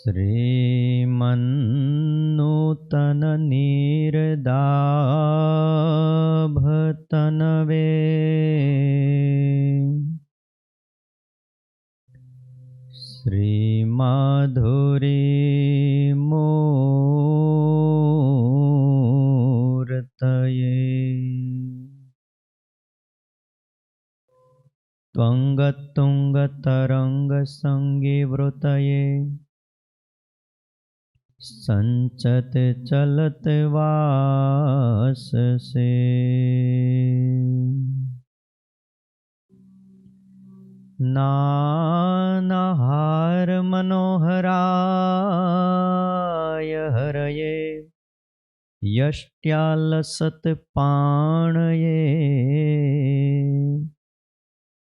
श्रीमन्नूतन निर्दाभतनवे श्रीमाधुरी मूर्तये त्वंगतुंगतरंगसंगीवृतये संचत चलत वाससे नानाहार मनोहराय हरये यष्ट्यालसत पाणये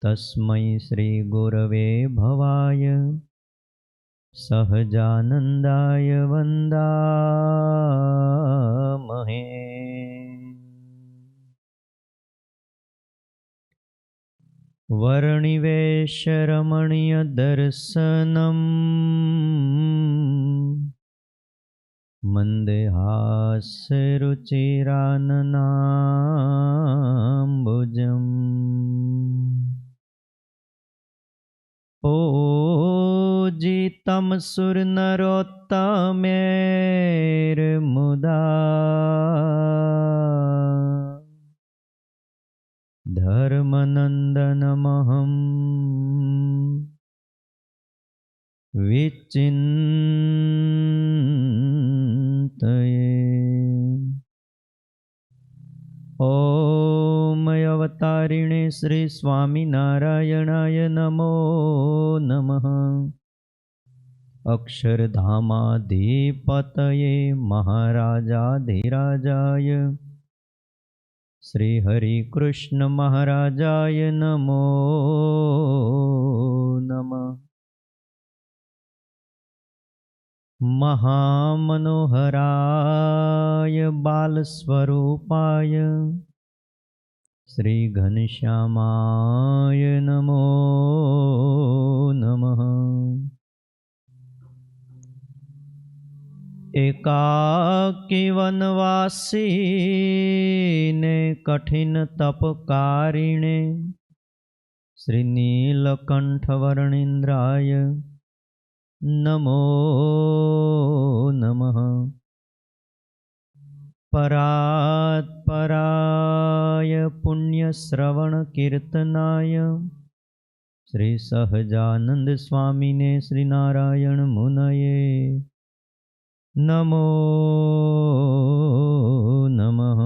तस्मै श्री गुरवे भवाय सहजानंदाय वंदामहे। वर्णिवेशरमणीय दर्शनम् मन्दहास्यरुचिराननाम्बुजम् पूजितं सुरनरोत्तमेर्मुदा धर्मनन्दनमहं विचिन्तये। ॐ अवतारिणे श्री स्वामिनारायणाय नमो नमः। अक्षरधामाधिपतये महाराजाधिराजाय श्री हरिकृष्ण महाराजाय नमो नमः। महामनोहराय बालस्वरूपाय श्री घनश्यामाय नमो नमः। एकाकी वनवासीने कठिन तपकारिणे श्री नीलकंठवर्णीन्द्राय नमो नमः। परात्पराय पुण्यश्रवण कीर्तनाय श्री सहजानंद स्वामिने श्री नारायण मुनये नमो नमः।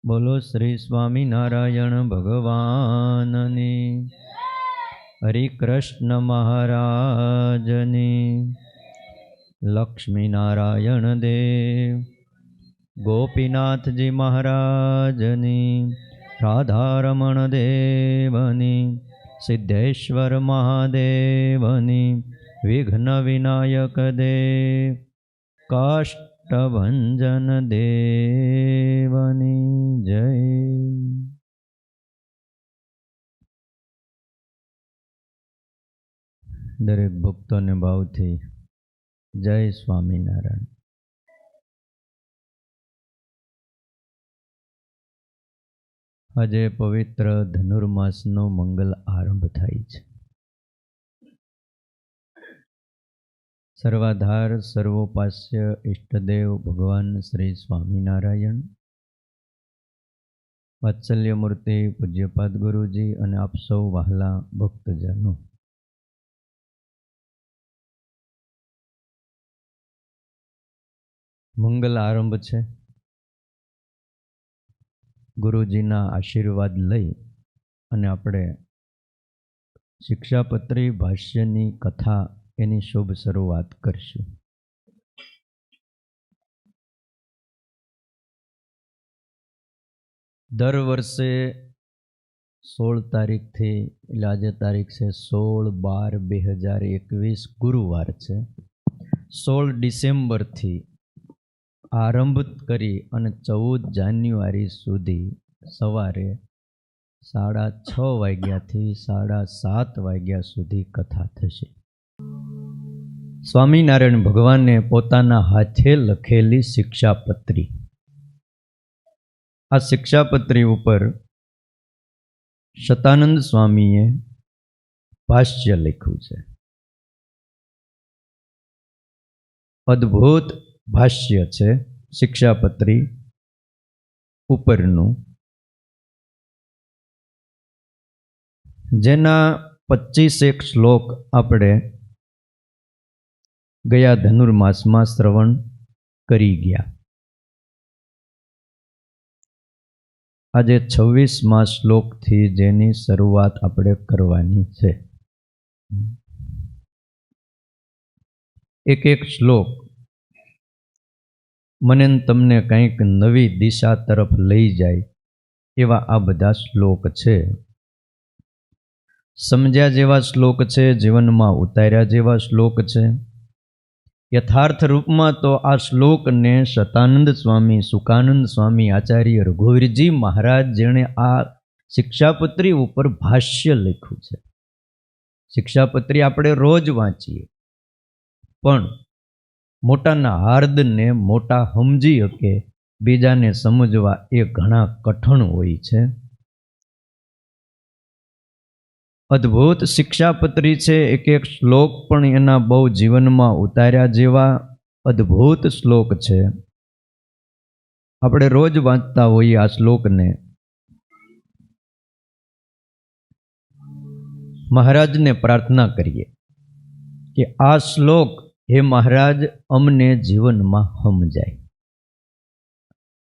बोलो श्री स्वामिनारायण भगवाननी, हरि कृष्ण महाराजनी, लक्ष्मी नारायण देव, गोपीनाथ जी महाराजनी, राधारमण देवनी, सिद्धेश्वर महादेवनी, विघ्न विनायक देव, काष्ठभंजन देवनी जय। दरेक भक्तों भाव थी जय स्वामीनारायण। આજે પવિત્ર ધનુર્માસનો મંગલ આરંભ થાય છે। સર્વાધાર સર્વોપાસ્ય ઈષ્ટદેવ ભગવાન શ્રી સ્વામિનારાયણ, વાત્સલ્યમૂર્તિ પૂજ્યપાદ ગુરુજી અને આપ સૌ વહાલા ભક્તજનો, મંગલ આરંભ છે। ગુરુજીના આશીર્વાદ લઈ અને આપણે શિક્ષાપત્રી ભાષ્યની કથા એની શુભ શરૂઆત કરશું। દર વર્ષે 16 તારીખથી એટલે આજે તારીખ છે 16/12/2021 ગુરુવાર છે। 16 ડિસેમ્બરથી આરંભ કરી અને 14 જાન્યુઆરી સુધી સવારે 6:30 વાગ્યાથી 7:30 વાગ્યા સુધી કથા થશે। સ્વામિનારાયણ ભગવાને પોતાના હાથે લખેલી શિક્ષાપત્રી, આ શિક્ષાપત્રી ઉપર શતાનંદ સ્વામીએ ભાષ્ય લખ્યું છે. અદ્ભુત ભાષ્ય છે શિક્ષાપત્રી ઉપરનું, જેના 25 શ્લોક આપણે ગયા ધનુર્માસમાં શ્રવણ કરી ગયા. આજે 26મા શ્લોકથી જેની શરૂઆત આપણે કરવાની છે. એક એક શ્લોક મને તમને કંઈક નવી દિશા તરફ લઈ જાય એવા આ બધા શ્લોક છે. સમજ્યા જેવા શ્લોક છે, જીવનમાં ઉતાર્યા જેવા શ્લોક છે. યથાર્થ રૂપમાં તો આ શ્લોકને શતાનંદ સ્વામી, સુકાનંદ સ્વામી, આચાર્ય રઘુવીરજી મહારાજ, જેણે આ શિક્ષાપત્રી ઉપર ભાષ્ય લખ્યું છે. શિક્ષાપત્રી આપણે રોજ વાંચીએ, પણ મોટાના હાર્દને મોટા સમજી શકે, બીજાને સમજવા એ ઘણા કઠણ હોય છે. અદ્ભુત શિક્ષાપત્રી છે. એક એક શ્લોક પણ એના બહુ જીવનમાં ઉતાર્યા જેવા અદ્ભુત શ્લોક છે. આપણે રોજ વાંચતા હોઈએ આ શ્લોકને. મહારાજને પ્રાર્થના કરીએ કે આ શ્લોક હે મહારાજ અમને જીવનમાં સમજાય,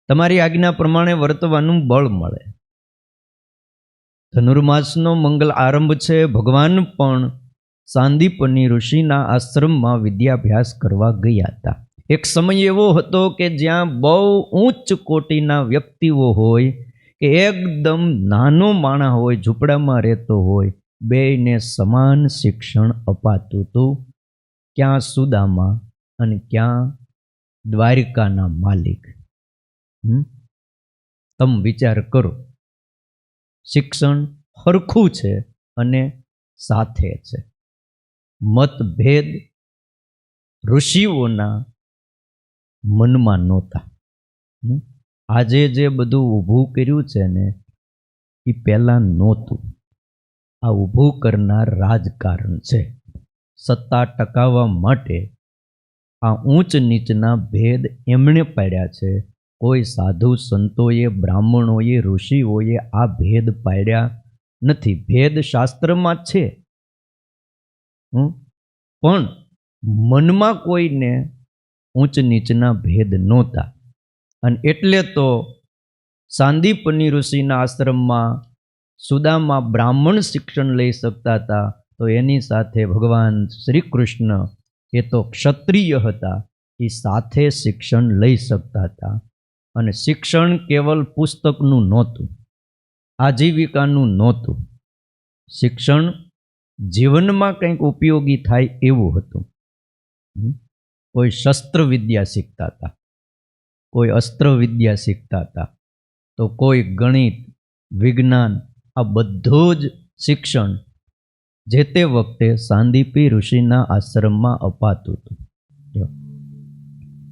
તમારી આજ્ઞા પ્રમાણે વર્તવાનું બળ મળે. ધનુર્માસનો મંગલ આરંભ છે. ભગવાન પણ સાંદીપની ઋષિના આશ્રમમાં વિદ્યાભ્યાસ કરવા ગયા હતા. એક સમય એવો હતો કે જ્યાં બહુ ઉચ્ચ કોટીના વ્યક્તિઓ હોય કે એકદમ નાનો માણસ હોય, ઝૂંપડામાં રહેતો હોય, બેયને સમાન શિક્ષણ અપાતું હતું. ક્યાં સુદામા અને ક્યાં દ્વારિકાના માલિક. તમે વિચાર કરો, શિક્ષણ સરખું છે અને સાથે છે. મતભેદ ઋષિઓના મનમાં નહોતા. આજે જે બધું ઊભું કર્યું છે ને, એ પહેલાં નહોતું. આ ઊભું કરનાર રાજકારણ છે. સત્તા ટકાવવા માટે આ ઊંચ નીચના ભેદ એમણે પાડ્યા છે. કોઈ સાધુ સંતોએ, બ્રાહ્મણોએ, ઋષિઓએ આ ભેદ પાડ્યા નથી. ભેદ શાસ્ત્રમાં છે, પણ મનમાં કોઈને ઊંચ નીચના ભેદ નહોતા. અને એટલે તો સાંદીપની ઋષિના આશ્રમમાં સુદામા બ્રાહ્મણ શિક્ષણ લઈ શકતા હતા, તો એની સાથે ભગવાન શ્રી કૃષ્ણ, એ તો ક્ષત્રિય હતા, એ સાથે શિક્ષણ લઈ શકતા હતા. અને શિક્ષણ કેવલ પુસ્તકનું નહોતું, આજીવિકાનું નહોતું. શિક્ષણ જીવનમાં કંઈક ઉપયોગી થાય એવું હતું. કોઈ શસ્ત્ર વિદ્યા શીખતા હતા, કોઈ અસ્ત્ર વિદ્યા શીખતા હતા, તો કોઈ ગણિત, વિજ્ઞાન, આ બધું જ શિક્ષણ જે તે વખતે સાંદીપી ઋષિના આશ્રમમાં અપાતું હતું.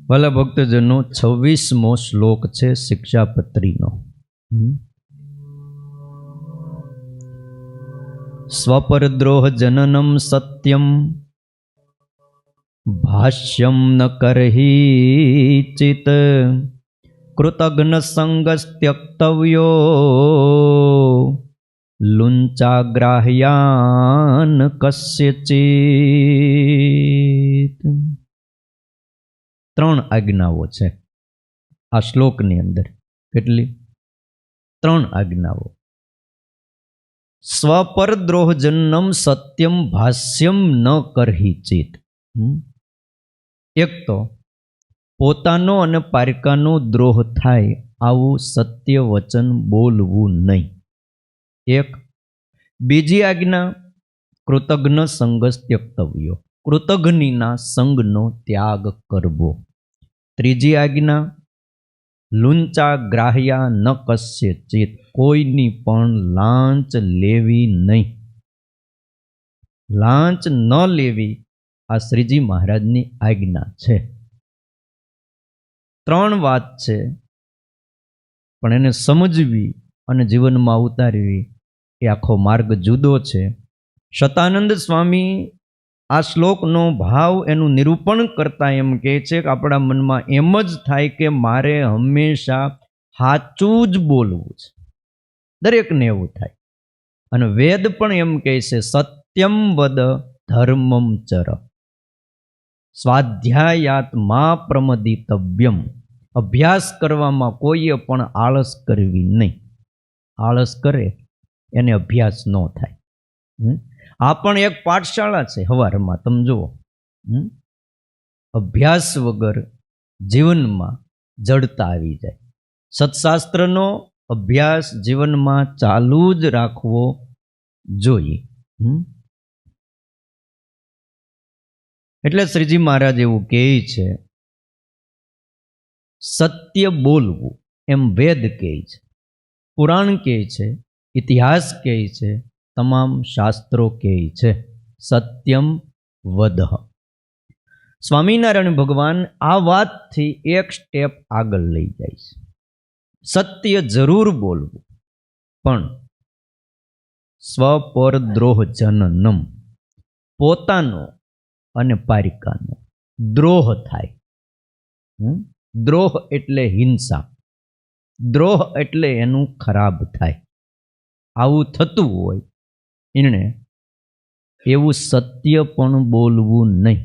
ભલા ભક્તજનો, 26મો શ્લોક છે શિક્ષાપત્રીનો. સ્વપરદ્રોહ જનનમ સત્યમ ભાષ્યમ ન કરહી ચિત કૃતજ્ઞ સંગસ્ત્યક્તવ્યો લુંચાગ્રાહ્યાન કસ્યચિત. 3 આજ્ઞાઓ છે આ શ્લોકની અંદર. કેટલી? 3 આજ્ઞાઓ. સ્વપરદ્રોહ જન્મ સત્યમ ભાષ્યમ ન કરહી ચિત. એક તો પોતાનો અને પારકાનો દ્રોહ થાય આવું સત્ય વચન બોલવું નહીં. એક. બીજી આજ્ઞા કૃતજ્ઞ સંગસ ત્યક્તવ્યો, કૃતજ્ઞના સંગનો ત્યાગ કરવો. ત્રીજી આજ્ઞા લુંચા ગ્રાહ્યા ન કસ્ય ચિત, કોઈની પણ લાંચ લેવી નહીં. લાંચ ન લેવી આ શ્રીજી મહારાજની આજ્ઞા છે. 3 વાત છે, પણ એને સમજવી અને જીવનમાં ઉતારવી એ આખો માર્ગ જુદો છે. શતાનંદ સ્વામી આ શ્લોકનો ભાવ એનું નિરૂપણ કરતા એમ કહે છે કે આપણા મનમાં એમ જ થાય કે મારે હંમેશા સાચું જ બોલવું છે. દરેકને એવું થાય. અને વેદ પણ એમ કહે છે સત્યમ વદ ધર્મમ ચર, સ્વાધ્યાયાત મા પ્રમદિતવ્યમ. અભ્યાસ કરવામાં કોઈએ પણ આળસ કરવી નહીં. આળસ કરે એને અભ્યાસ ન થાય. આ પણ એક પાઠશાળા છે. હવારમાં તમે જુઓ, અભ્યાસ વગર જીવનમાં જડતા આવી જાય. સત્શાસ્ત્રનો અભ્યાસ જીવનમાં ચાલુ જ રાખવો જોઈએ. એટલે શ્રીજી મહારાજ એવું કહે છે, સત્ય બોલવું એમ વેદ કહે છે, પુરાણ કહે છે, ઇતિહાસ કહે છે, તમામ શાસ્ત્રો કહે છે સત્યમ વદહ. સ્વામિનારાયણ ભગવાન આ વાતથી એક સ્ટેપ આગળ લઈ જાય છે. સત્ય જરૂર બોલવું, પણ સ્વપર દ્રોહ જનનમ, પોતાનો અને પારિકાનો દ્રોહ થાય. દ્રોહ એટલે હિંસા, દ્રોહ એટલે એનું ખરાબ થાય. આવું થતું હોય એને એવું સત્ય પણ બોલવું નહીં.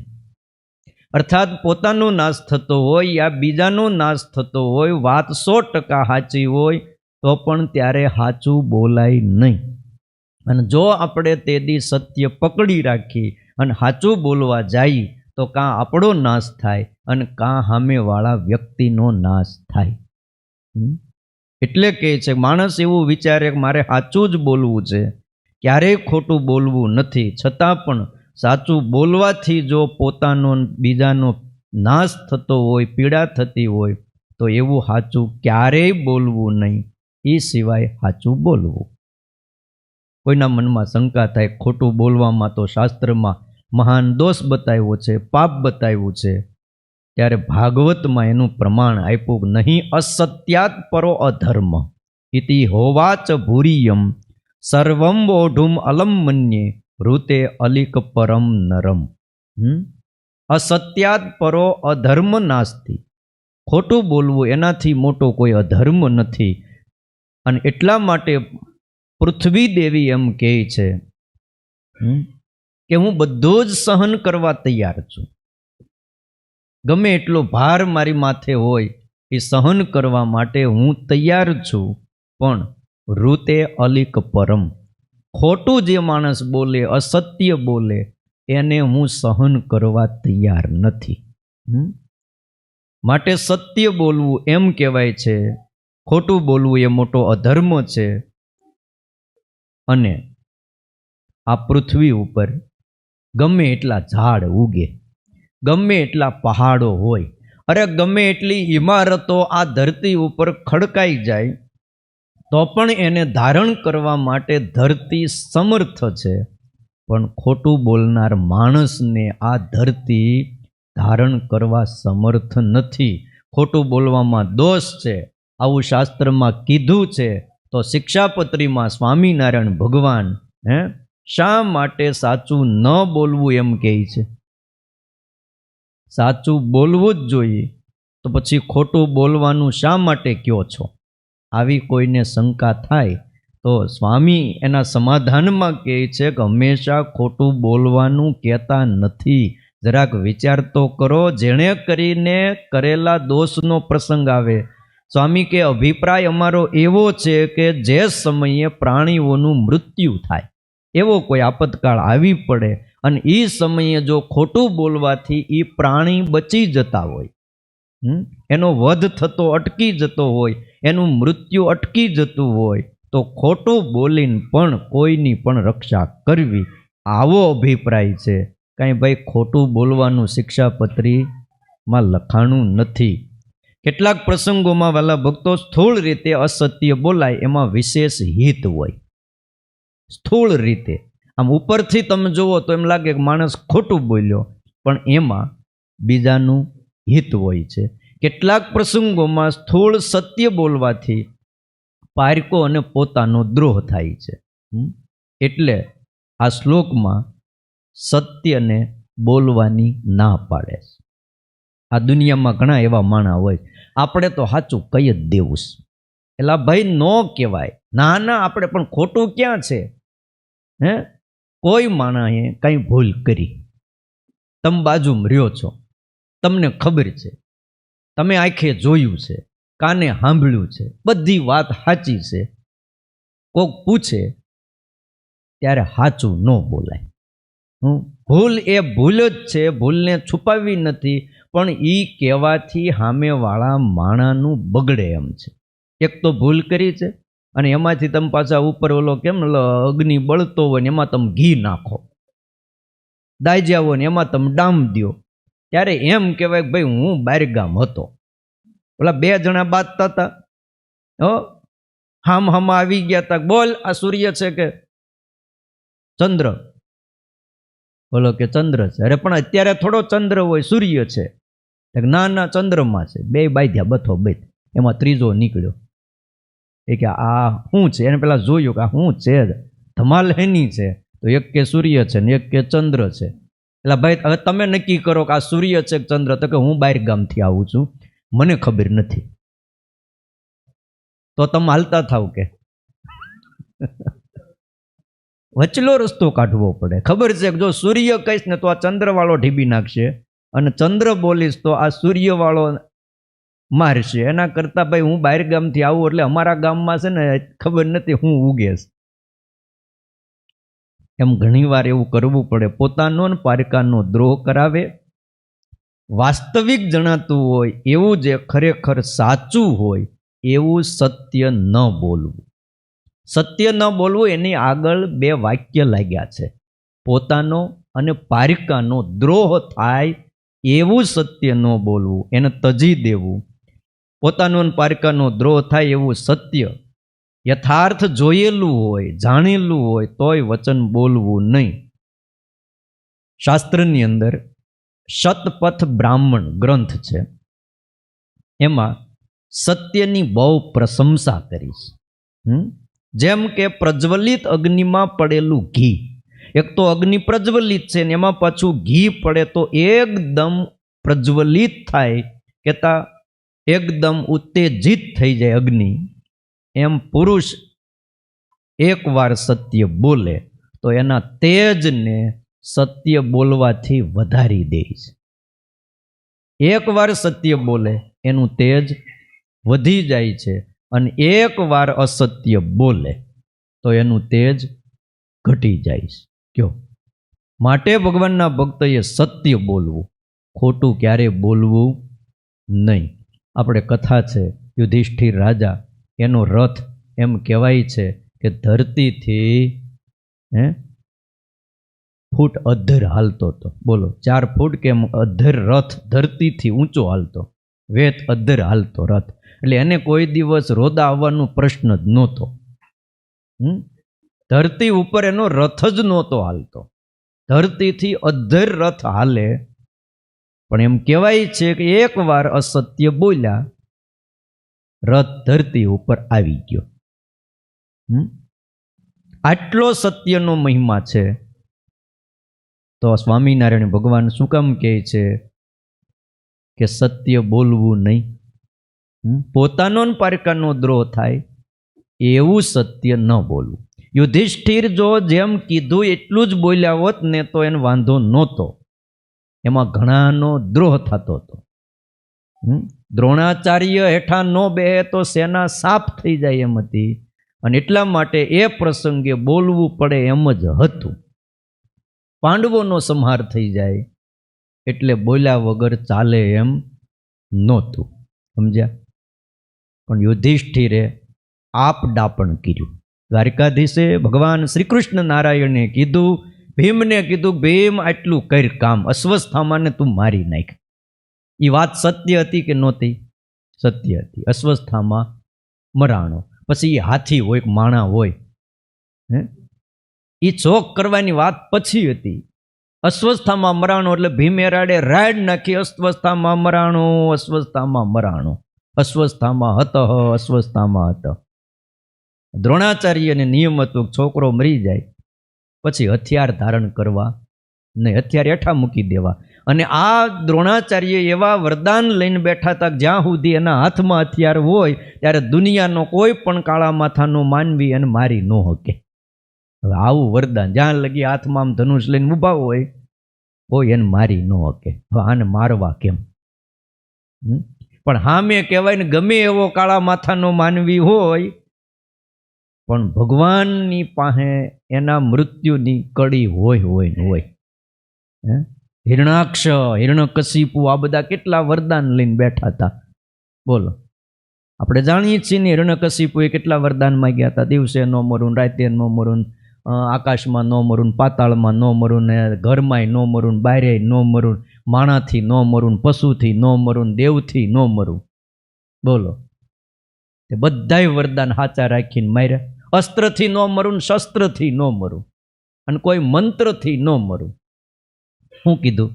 અર્થાત પોતાનો નાશ થતો હોય યા બીજાનો નાશ થતો હોય, વાત 100% સાચી હોય તો પણ ત્યારે સાચું બોલાય નહીં. અને જો આપણે તે દી સત્ય પકડી રાખી અને સાચું બોલવા જાય તો કાં આપણો નાશ થાય અને કાં સામેવાળા વ્યક્તિનો નાશ થાય. એટલે કહે છે માણસ એવું વિચારે કે મારે સાચું જ બોલવું છે, ક્યારેય ખોટું બોલવું નથી. છતાં પણ સાચું બોલવાથી જો પોતાનો બીજાનો નાશ થતો હોય, પીડા થતી હોય, તો એવું સાચું ક્યારેય બોલવું નહીં. એ સિવાય સાચું બોલવું. કોઈના મનમાં શંકા થાય ખોટું બોલવામાં તો શાસ્ત્રમાં મહાન દોષ બતાવ્યો છે, પાપ બતાવ્યું છે, ત્યારે ભાગવતમાં એનું પ્રમાણ આપ્યું નહીં. અસત્યાત પરો અધર્મ ઇતિ હોવાચ ભૂરિયમ સર્વમ ઓઢુમ અલમ મન્યે ઋતે અલિક પરમ નરમ. અસત્યાત પરો અધર્મ નાસ્તિ. ખોટું બોલવું એનાથી મોટો કોઈ અધર્મ નથી. અને એટલા માટે પૃથ્વી દેવી એમ કહે છે કે હું બધું જ સહન કરવા તૈયાર છું. ગમે એટલો ભાર મારી માથે હોય એ સહન કરવા માટે હું તૈયાર છું. પણ ઋતે અલિક પરમ, ખોટું જે માણસ બોલે, અસત્ય બોલે, એને હું સહન કરવા તૈયાર નથી. માટે સત્ય બોલવું એમ કહેવાય છે, ખોટું બોલવું એ મોટો અધર્મ છે. અને આ પૃથ્વી ઉપર ગમે એટલા ઝાડ ઉગે, ગમે એટલા પહાડો હોય, અરે ગમે એટલી ઇમારતો આ ધરતી ઉપર ખડકાઈ જાય તો પણ એને ધારણ કરવા માટે ધરતી સમર્થ છે. પણ ખોટું બોલનાર માણસને આ ધરતી ધારણ કરવા સમર્થ નથી. ખોટું બોલવામાં દોષ છે, આવું શાસ્ત્રમાં કીધું છે. તો શિક્ષાપત્રીમાં સ્વામિનારાયણ ભગવાન શા માટે સાચું ન બોલવું એમ કહે છે? સાચું બોલવું જ જોઈએ, તો પછી ખોટું બોલવાનું શા માટે કહો છો? આવી કોઈને શંકા થાય તો સ્વામી એના સમાધાનમાં કહે છે કે હંમેશા ખોટું બોલવાનું કહેતા નથી. જરાક વિચાર તો કરો. જેણે કરીને કરેલા દોષનો પ્રસંગ આવે, સ્વામી કે અભિપ્રાય અમારો એવો છે કે જે સમયે પ્રાણીઓનું મૃત્યુ થાય, એવો કોઈ આપતકાળ આવી પડે અને એ સમયે જો ખોટું બોલવાથી એ પ્રાણી બચી જતા હોય, એનો વધ થતો અટકી જતો હોય, એનું મૃત્યુ અટકી જતું હોય, તો ખોટું બોલીને પણ કોઈની પણ રક્ષા કરવી, આવો અભિપ્રાય છે. કાંઈ ભાઈ ખોટું બોલવાનું શિક્ષાપત્રીમાં લખાણું નથી. કેટલાક પ્રસંગોમાં વાલા ભક્તો સ્થૂળ રીતે અસત્ય બોલાય, એમાં વિશેષ હિત હોય. સ્થૂળ રીતે આમ ઉપરથી તમે જુઓ તો એમ લાગે કે માણસ ખોટું બોલ્યો, પણ એમાં બીજાનું હિત હોય છે. કેટલાક પ્રસંગોમાં સ્થૂળ સત્ય બોલવાથી પારકો અને પોતાનો દ્રોહ થાય છે. એટલે આ શ્લોકમાં સત્યને બોલવાની ના પાડે છે. આ દુનિયામાં ઘણા એવા માણા હોય, આપણે તો સાચું કહી જ દેવું છે, એટલે ભાઈ ન કહેવાય. ના ના, આપણે પણ ખોટું ક્યાં છે? કોઈ માણાએ કંઈ ભૂલ કરી, તમે બાજુમાં રહ્યો છો, તમને ખબર છે, તમે આંખે જોયું છે, કાને સાંભળ્યું છે, બધી વાત સાચી છે. કોક પૂછે ત્યારે સાચું ન બોલાય. ભૂલ એ ભૂલ જ છે, ભૂલને છુપાવી નથી, પણ એ કહેવાથી સામેવાળા માણાનું બગડે એમ છે. એક તો ભૂલ કરી છે અને એમાંથી તમે પાછા ઉપર ઓલો કેમ અગ્નિ બળતો હોય ને એમાં તમે ઘી નાખો, દાજ્યા હોય ને એમાં તમે ડામ દો, ત્યારે એમ કહેવાય કે ભાઈ હું બહારગામ હતો. ઓલા બે જણા બાંધતા હતા, હામ આવી ગયા હતા, બોલ આ સૂર્ય છે કે ચંદ્ર? બોલો કે ચંદ્ર છે. અરે પણ અત્યારે થોડો ચંદ્ર હોય, સૂર્ય છે. ના ના, ચંદ્રમાં છે. બે બાંધ્યા બથો બેઠ, એમાં ત્રીજો નીકળ્યો. એ કે આ શું છે? એને પેલા જોયું કે આ શું છે, ધમાલ હેની છે? તો એક કે સૂર્ય છે ને એક કે ચંદ્ર છે. એટલે ભાઈ હવે તમે નક્કી કરો કે આ સૂર્ય છે કે ચંદ્ર? તો કે હું બહાર ગામથી આવું છું, મને ખબર નથી. તો તમે હાલતા થાવ કે વચલો રસ્તો કાઢવો પડે. ખબર છે કે જો સૂર્ય કહીશ ને તો આ ચંદ્રવાળો ઢીબી નાખશે, અને ચંદ્ર બોલીશ તો આ સૂર્યવાળો મારશે. એના કરતાં ભાઈ હું બહાર ગામથી આવું એટલે અમારા ગામમાં છે ને ખબર નથી હું ઉગેશ. એમ ઘણીવાર એવું કરવું પડે. પોતાનો ને પારકાનો દ્રોહ કરાવે. વાસ્તવિક જણાતું હોય એવું જે ખરેખર સાચું હોય એવું સત્ય ન બોલવું. સત્ય ન બોલવું એની આગળ બે વાક્ય લાગ્યા છે. પોતાનો અને પારકાનો દ્રોહ થાય એવું સત્ય ન બોલવું, એને તજી દેવું. પોતાનો અને પારકાનો દ્રોહ થાય એવું સત્ય યથાર્થ જોયેલું હોય, જાણેલું હોય તોય વચન બોલવું નહીં. શાસ્ત્રની અંદર શતપથ બ્રાહ્મણ ગ્રંથ છે, એમાં સત્યની બહુ પ્રશંસા કરી છે. જેમ કે પ્રજ્વલિત અગ્નિમાં પડેલું ઘી, એક તો અગ્નિ પ્રજ્વલિત છે ને એમાં પાછું ઘી પડે તો એકદમ પ્રજ્વલિત થાય, કહેતા એકદમ ઉત્તેજિત થઈ જાય અગ્નિ. એમ પુરુષ એકવાર સત્ય બોલે તો એના તેજને સત્ય બોલવાથી વધારી દે છે. એકવાર સત્ય બોલે એનું તેજ વધી જાય છે, અને એકવાર અસત્ય બોલે તો એનું તેજ ઘટી જાય છે. કયો માટે ભગવાનના ભક્તોએ સત્ય બોલવું, ખોટું ક્યારે બોલવું નહીં. આપણે કથા છે યુધિષ્ઠિર રાજા, એનો રથ એમ કહેવાય છે કે ધરતીથી ફૂટ અધ્ધર હાલતો હતો. બોલો, 4 ફૂટ કે એમ અધ્ધર રથ ધરતીથી ઊંચો હાલતો, વેત અધ્ધર હાલતો રથ. એટલે એને કોઈ દિવસ રોદા આવવાનો પ્રશ્ન જ નહોતો. ધરતી ઉપર એનો રથ જ નહોતો હાલતો. ધરતીથી અધ્ધર રથ હાલે. પણ એમ કહેવાય છે કે એકવાર અસત્ય બોલ્યા, રથ ધરતી ઉપર આવી ગયો. આટલો સત્યનો મહિમા છે. તો સ્વામિનારાયણ ભગવાન શું કામ કહે છે કે સત્ય બોલવું નહીં? પોતાનો ને પારકાનો દ્રોહ થાય એવું સત્ય ન બોલવું. યુધિષ્ઠિર જો જેમ કીધું એટલું જ બોલ્યા હોત ને તો એને વાંધો નહોતો, એમાં ઘણાનો દ્રોહ થતો હતો. દ્રોણાચાર્ય હેઠા ન બેહે તો સેના સાફ થઈ જાય એમ હતી, અને એટલા માટે એ પ્રસંગે બોલવું પડે એમ જ હતું. પાંડવોનો સંહાર થઈ જાય એટલે બોલ્યા વગર ચાલે એમ નહોતું. સમજ્યા? પણ યુધિષ્ઠિરે આપ ડાપણ કર્યું. દ્વારકાધીશે ભગવાન શ્રી કૃષ્ણ નારાયણે કીધું, ભીમને કીધું, ભીમ આટલું કર કામ, અશ્વસ્થામાને તું મારી નાખ. એ વાત સત્ય હતી કે નહોતી? સત્ય હતી. અશ્વસ્થામા મરાણો. પછી એ હાથી હોય કે માણા હોય, એ ચોક કરવાની વાત પછી હતી. અસ્વસ્થામાં મરાણો એટલે ભીમ એરાડે રાડ નાખી, અસ્વસ્થામાં મરાણો, અસ્વસ્થામાં મરાણો, અસ્વસ્થામાં હત, અસ્વસ્થામાં હત. દ્રોણાચાર્યને નિયમ હતો છોકરો મરી જાય પછી હથિયાર ધારણ કરવા નહીં, હથિયાર હેઠા મૂકી દેવા. અને આ દ્રોણાચાર્ય એવા વરદાન લઈને બેઠા હતા કે જ્યાં સુધી એના હાથમાં હથિયાર હોય ત્યારે દુનિયાનો કોઈ પણ કાળા માથાનો માનવી એને મારી ન શકે. હવે આવું વરદાન, જ્યાં લગી હાથમાં આમ ધનુષ લઈને ઊભા હોય કોઈ એને મારી ન શકે. હવે આને મારવા કેમ? પણ હામે કહેવાય ને, ગમે એવો કાળા માથાનો માનવી હોય પણ ભગવાનની પાસે એના મૃત્યુની કડી હોય ને હોય. હિરણાક્ષ, હિરણ્યકશિપુ, આ બધા કેટલા વરદાન લઈને બેઠા હતા. બોલો, આપણે જાણીએ છીએ ને હિરણ્યકશિપુએ કેટલા વરદાન માંગ્યા હતા. દિવસે ન મરું, રાતે ન મરું, આકાશમાં ન મરું, પાતાળમાં ન મરું, ને ઘરમાંય ન મરું, બારે ન મરું, માણાથી ન મરું, પશુથી ન મરું, દેવથી ન મરું. બોલો, તે બધાય વરદાન સાચા રાખીને માર્યા. અસ્ત્રથી ન મરું, શસ્ત્રથી ન મરું, અને કોઈ મંત્રથી ન મરું. શું કીધું?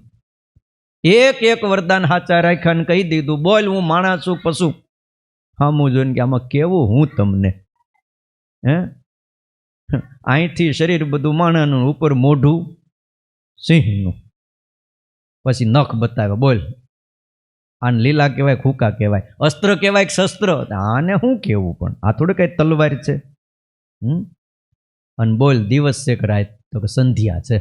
એક એક વરદાન સાચા રાખ્યા ને કહી દીધું, બોલ હું માણસ છું પશુ. હામું જોઈને કે આમાં કેવું હું તમને, અહીંથી શરીર બધું માણાનું, ઉપર મોઢું સિંહનું, પછી નખ બતાવે. બોલ, આને લીલા કહેવાય, ખૂકા કહેવાય, અસ્ત્ર કહેવાય કે શસ્ત્ર? આને શું કહેવું? પણ આ થોડું કઈ તલવાર છે. અને બોલ, દિવસ છે કે રાત? તો કે સંધ્યા છે.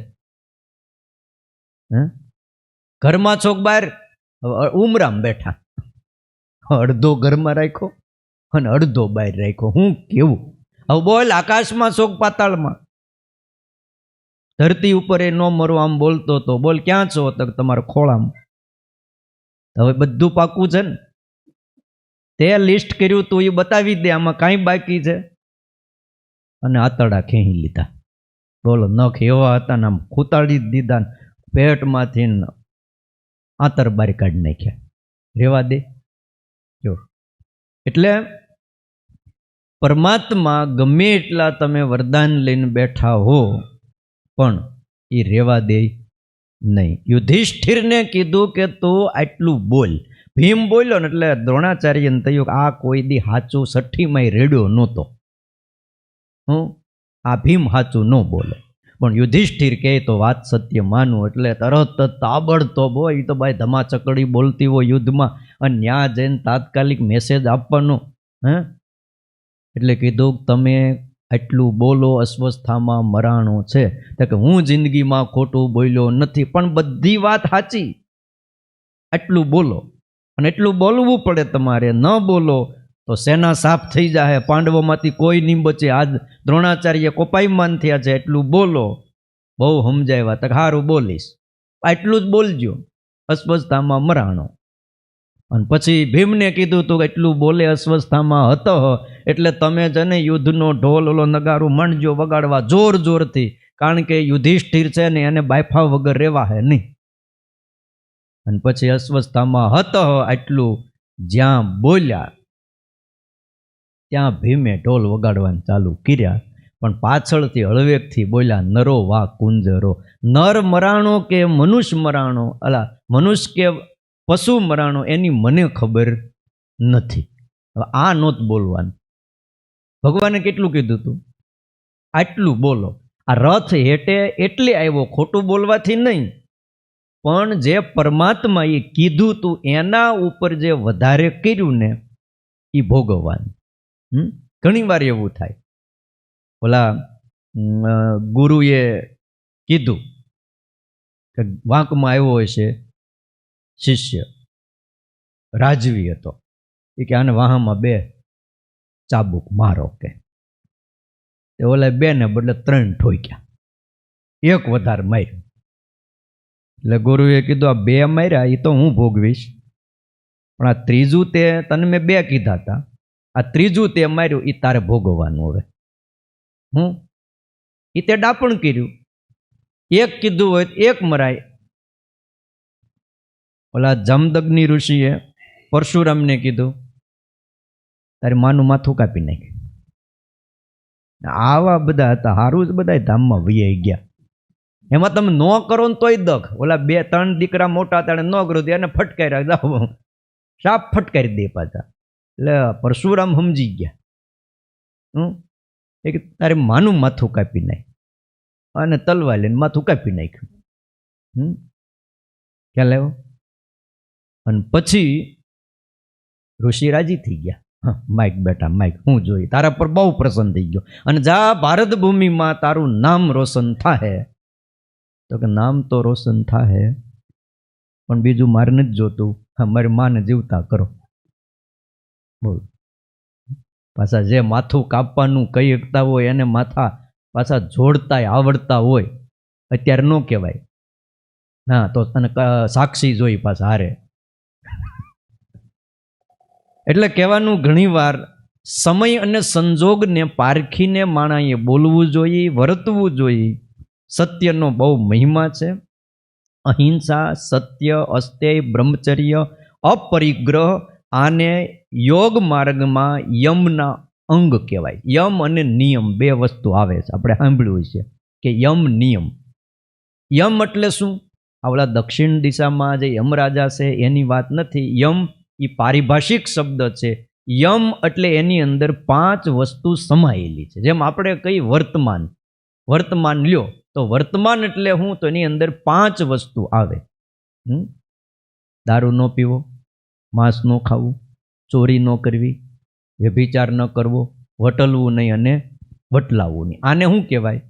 ઘરમાં ચોક બહાર ઉમરામ બેઠા, અડધો ઘરમાં રાખ્યો અને અડધો બહાર રાખ્યો. હું કેવું? હવે બોલ, આકાશમાં ચોક પાતાળમાં, ધરતી ઉપર એ ન મરો આમ બોલતો હતો. બોલ, ક્યાં છો? તો તમારા ખોળામાં. હવે બધું પાકું છે ને? તે લિસ્ટ કર્યું તું એ બતાવી દે, આમાં કાંઈ બાકી છે? અને આતરડા ખેંચી લીધા. બોલો, નખ એવા હતા ને આમ ખૂતાડી દીધા, પેટમાંથી આતર બારી કાઢી નાખ્યા. રેવા દે. જો, એટલે પરમાત્મા ગમે એટલા તમે વરદાન લઈને બેઠા હો પણ એ રેવા દે નહીં. યુધિષ્ઠિરને કીધું કે તું આટલું બોલ. ભીમ બોલ્યો ને એટલે દ્રોણાચાર્યને થયું કે આ કોઈ દી હાચું સઠ્ઠીમાંય રેડ્યો નહોતો. આ ભીમ હાચું ન બોલે. પણ યુધિષ્ઠિર કહે તો વાત સત્ય માનું, એટલે તરત જ તાબડતોબ હોય. એ તો ભાઈ ધમાચકડી બોલતી હોય યુદ્ધમાં, અને ત્યાં જઈને તાત્કાલિક મેસેજ આપવાનો. એટલે કીધું તમે આટલું બોલો, અસ્વસ્થામાં મરાણો છે. તો કે હું જિંદગીમાં ખોટું બોલ્યો નથી, પણ બધી વાત સાચી. આટલું બોલો, અને એટલું બોલવું પડે તમારે. ન બોલો તો સેના સાફ થઈ જાય, પાંડવોમાંથી કોઈ નહીં બચે. આજ દ્રોણાચાર્ય કોપાયમાન થયા છે. એટલું બોલો. બહુ સમજાવ્યા. તો સારું બોલીશ, આટલું જ બોલજો, અસ્વસ્થામાં મરાણો. અને પછી ભીમને કીધું તું એટલું બોલે, અસ્વસ્થામાં હતો, એટલે તમે છે ને યુદ્ધનો ઢોલ ઓલો નગારું માંડજો વગાડવા જોર જોરથી, કારણ કે યુધિષ્ઠિર છે ને એને બાયફા વગર રહેવા હે નહીં. અને પછી અસ્વસ્થામાં હતો આટલું જ્યાં બોલ્યા ત્યાં ભીમે ઢોલ વગાડવાનું ચાલુ કર્યા. પણ પાછળથી હળવેકથી બોલ્યા, નરો વા કુંજરો. નર મરાણો કે મનુષ્ય મરાણો, અલા મનુષ્ય કે પશુ મરાણો એની મને ખબર નથી. હવે આ નહોત બોલવાનું. ભગવાને કેટલું કીધું હતું? આટલું બોલો. આ રથ હેઠે એટલે આવ્યો, ખોટું બોલવાથી નહીં, પણ જે પરમાત્મા એ કીધું તું એના ઉપર જે વધારે કર્યું ને એ ભોગવવાનું. ઘણી વાર એવું થાય. ઓલા ગુરુએ કીધું કે વાંકમાં આવ્યો હોય છે શિષ્ય, રાજવી હતો, એ કે આને વાહામાં 2 ચાબુક મારો. કે ઓલા 2 ને બદલે 3 ઠોક્યા, 1 વધારે માર્યું. એટલે ગુરુએ કીધું આ 2 માર્યા એ તો હું ભોગવીશ, પણ આ ત્રીજું તે તને મેં 2 કીધા હતા, આ ત્રીજું તે માર્યું એ તારે ભોગવવાનું. હવે એ તે ડાપણ કર્યું. 1 કીધું હોય 1 મરાય. ઓલા જામદગ્નિ ઋષિએ પરશુરામને કીધું તારી માનું માથું કાપી નાખ. આવા બધા હતા. હારું જ બધા ધામમાં વૈયા ગયા. એમાં તમે ન કરો ને તોય દખ. ઓલા 2-3 દીકરા મોટા તાણે ન કરો તો એને ફટકારી જાઓ, સાપ ફટકારી દે પાછા. એટલે પરશુરામ સમજી ગયા, એ કે તારે માનું માથું કાપી નાખ, અને તલવાર લઈને માથું કાપી નાખ્યું. ખ્યાલ આવ્યો? અને પછી ઋષિ રાજી થઈ ગયા, માઇક બેટા માઇક, હું જોઈ તારા પર બહુ પ્રસન્ન થઈ ગયો, અને જા ભારત ભૂમિમાં તારું નામ રોશન થાહે. તો કે નામ તો રોશન થાહે, પણ બીજું મારે નથી જોતું, મારી માને જીવતા કરો. બોલ, પાછા જે માથું કાપવાનું કહી શકતા હોય એને માથા પાછા જોડતા આવડતા હોય, અત્યારે ન કહેવાય. હા, તો તને સાક્ષી જોઈ પાછા હારે. એટલે કહેવાનું ઘણીવાર સમય અને સંજોગને પારખીને માણાએ બોલવું જોઈએ, વર્તવું જોઈએ. સત્યનો બહુ મહિમા છે. અહિંસા, સત્ય, અસ્તેય, બ્રહ્મચર્ય, અપરિગ્રહ, આને યોગ માર્ગમાં યમના અંગ કહેવાય. યમ અને નિયમ 2 વસ્તુ આવે છે, આપણે સાંભળ્યું છે કે યમ નિયમ. યમ એટલે શું? આવડા દક્ષિણ દિશામાં જે યમરાજા છે એની વાત નથી. યમ એ પારિભાષિક શબ્દ છે. યમ એટલે એની અંદર 5 વસ્તુ સમાયેલી છે. જેમ આપણે કઈ વર્તમાન, વર્તમાન લ્યો તો વર્તમાન એટલે હું? તો એની અંદર 5 વસ્તુ આવે. દારૂ ન પીવો, માંસ ન ખાવું, ચોરી ન કરવી, વ્યભિચાર ન કરવો, વટલવું નહીં અને વટલાવવું નહીં. આને શું કહેવાય?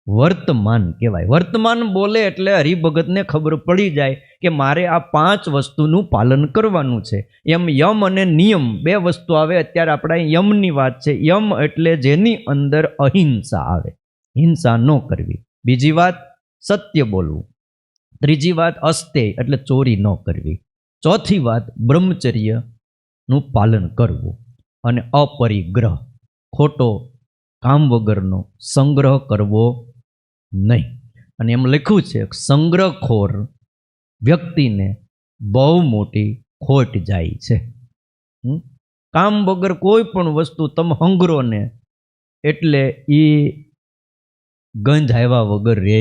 વર્તમાન કહેવાય. વર્તમાન બોલે એટલે હરિભગતને ખબર પડી જાય કે મારે આ 5 વસ્તુનું પાલન કરવાનું છે. એમ યમ અને નિયમ 2 વસ્તુ આવે. અત્યારે આપણે યમની વાત છે. યમ એટલે જેની અંદર અહિંસા આવે, હિંસા ન કરવી. બીજી વાત સત્ય બોલવું. ત્રીજી વાત અસ્તેય એટલે ચોરી ન કરવી. ચોથી વાત બ્રહ્મચર્યનું પાલન કરવું. અને અપરિગ્રહ, ખોટો કામ વગરનો સંગ્રહ કરવો નહીં. અને એમ લખ્યું છે સંગ્રહખોર વ્યક્તિને બહુ મોટી ખોટ જાય છે. કામ વગર કોઈ પણ વસ્તુ તમે હંગરો ને એટલે એ ગંજ આવ્યા વગર રહે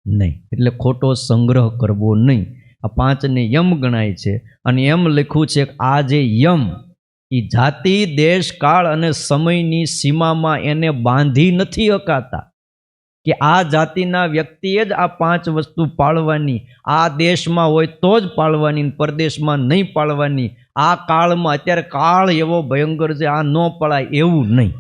નહીં. એટલે ખોટો સંગ્રહ કરવો નહીં. આ 5ને યમ ગણાય છે. અને એમ લખ્યું છે કે આ જે યમ એ જાતિ, દેશ, કાળ અને સમયની સીમામાં એને બાંધી નથી હકાતા, કે આ જાતિના વ્યક્તિએ જ આ 5 વસ્તુ પાળવાની, આ દેશમાં હોય તો જ પાળવાની, પરદેશમાં નહીં પાળવાની, આ કાળમાં, અત્યારે કાળ એવો ભયંકર છે આ ન પળાય, એવું નહીં.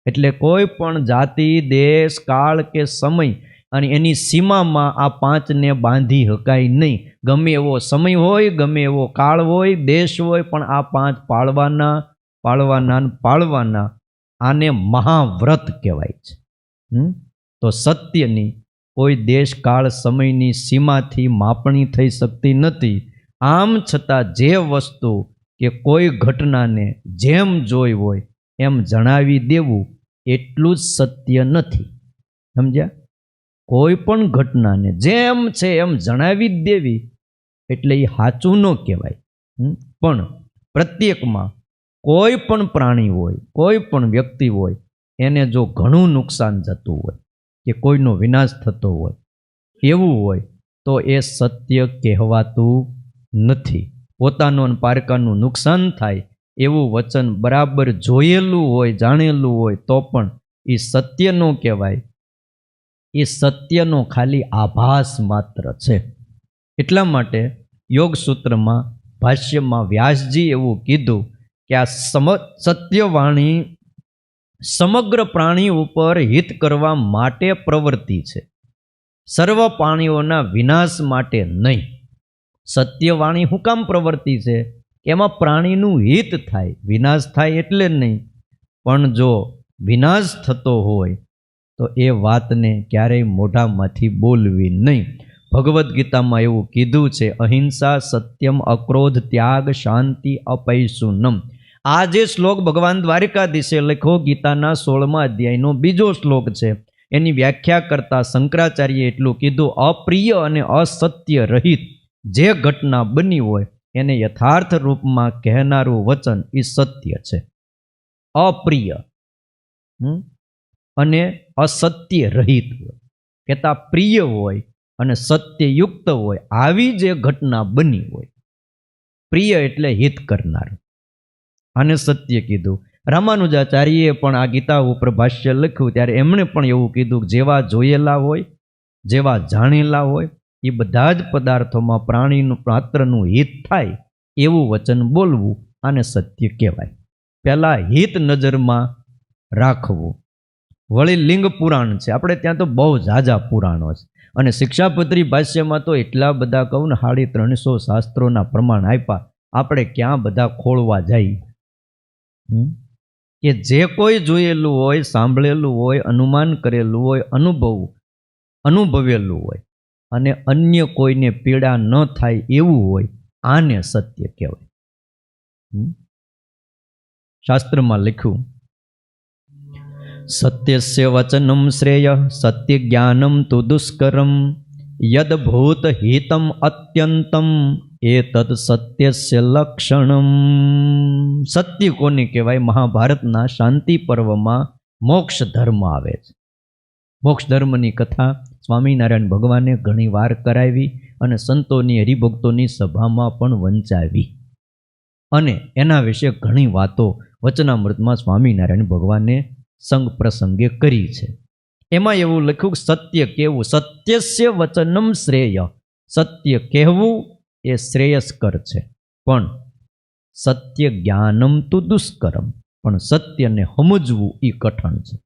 એટલે કોઈ પણ જાતિ, દેશ, કાળ કે સમય અને એની સીમામાં આ 5ને બાંધી હકાય નહીં. ગમે એવો સમય હોય, ગમે એવો કાળ હોય, દેશ હોય, પણ આ 5 પાળવાના, પાળવાના, પાળવાના. આને મહાવ્રત કહેવાય છે. તો સત્યની કોઈ દેશ, કાળ, સમયની સીમાથી માપણી થઈ શકતી નથી. આમ છતાં જે વસ્તુ કે કોઈ ઘટનાને જેમ જોઈ હોય એમ જણાવી દેવું એટલું જ સત્ય નથી. સમજ્યા? કોઈ પણ ઘટનાને જેમ છે એમ જણાવી જ દેવી એટલે એ સાચું ન કહેવાય. પણ પ્રત્યેકમાં કોઈ પણ પ્રાણી હોય, કોઈ પણ વ્યક્તિ હોય, એને જો ઘણું નુકસાન જતું હોય કે કોઈનો વિનાશ થતો હોય, એવું હોય તો એ સત્ય કહેવાતું નથી. પોતાનું અને પારકાનું નુકસાન થાય એવું વચન બરાબર જોયેલું હોય, જાણેલું હોય તો પણ એ સત્ય ન કહેવાય. એ સત્યનો ખાલી આભાસ માત્ર છે. એટલા માટે યોગસૂત્રમાં, ભાષ્યમાં વ્યાસજી એવું કીધું કે આ સત્યવાણી સમગ્ર પ્રાણી ઉપર હિત કરવા માટે પ્રવૃત્તિ છે, સર્વ પ્રાણીઓના વિનાશ માટે નહીં. સત્યવાણી શું કામ પ્રવૃત્તિ છે? કે એમાં પ્રાણીનું હિત થાય, વિનાશ થાય એટલે નહીં. પણ જો વિનાશ થતો હોય તો એ વાતને ક્યારેય મોઢામાંથી બોલવી નહીં. ભગવદ્ ગીતામાં એવું કીધું છે, અહિંસા, સત્યમ, અક્રોધ, ત્યાગ, શાંતિ, અપૈશુનમ. આ જે શ્લોક ભગવાન દ્વારિકાધીશે લખ્યો, ગીતાના 16મા અધ્યાયનો 2જો શ્લોક છે. એની વ્યાખ્યા કરતા શંકરાચાર્યએ એટલું કીધું, અપ્રિય અને અસત્ય રહિત જે ઘટના બની હોય એને યથાર્થ રૂપમાં કહેનારું વચન એ સત્ય છે. અપ્રિય અને અસત્ય રહિત હોય. કહેતા પ્રિય હોય અને સત્યયુક્ત હોય, આવી જે ઘટના બની હોય. પ્રિય એટલે હિત કરનાર, આને સત્ય કીધું. રામાનુજાચાર્યએ પણ આ ગીતા ઉપર ભાષ્ય લખ્યું ત્યારે એમણે પણ એવું કીધું કે જેવા જોયેલા હોય, જેવા જાણેલા હોય, એ બધા જ પદાર્થોમાં પ્રાણીનું માત્રનું હિત થાય એવું વચન બોલવું, આને સત્ય કહેવાય. પહેલાં હિત નજરમાં રાખવું. વળી લિંગ પુરાણ છે, આપણે ત્યાં તો બહુ ઝાઝા પુરાણો છે, અને શિક્ષાપત્રી ભાષ્યમાં તો એટલા બધા કહું ને 350 શાસ્ત્રોના પ્રમાણ આપ્યા. આપણે ક્યાં બધા ખોળવા જાય કે જે કોઈ જોયેલું હોય, સાંભળેલું હોય, અનુમાન કરેલું હોય, અનુભવેલું હોય અને અન્ય કોઈને પીડા ન થાય એવું હોય, આને સત્ય કહેવાય. શાસ્ત્રમાં લખ્યું, સત્યસ્ય વચનમ શ્રેય સત્ય જ્ઞાનમ તુ દુષ્કરમ યદભૂત હિતમ અત્યંતમ એતદ સત્યસ્ય લક્ષણમ. સત્ય કોને કહેવાય? મહાભારતના શાંતિ પર્વમાં મોક્ષ ધર્મ આવે છે. મોક્ષ ધર્મની કથા સ્વામિનારાયણ ભગવાને ઘણી વાર કરાવી અને સંતોની હરિભક્તોની સભામાં પણ વંચાવી, અને એના વિશે ઘણી વાતો વચનામૃતમાં સ્વામિનારાયણ ભગવાને સંગ પ્રસંગે કરી છે. એમાં એવું લખ્યું કે સત્ય કહેવું, સત્યસ્ય વચનમ શ્રેય, સત્ય કહેવું એ શ્રેયસ્કર છે, પણ સત્ય જ્ઞાનમ તુ દુષ્કરમ, પણ સત્યને સમજવું એ કઠણ છે.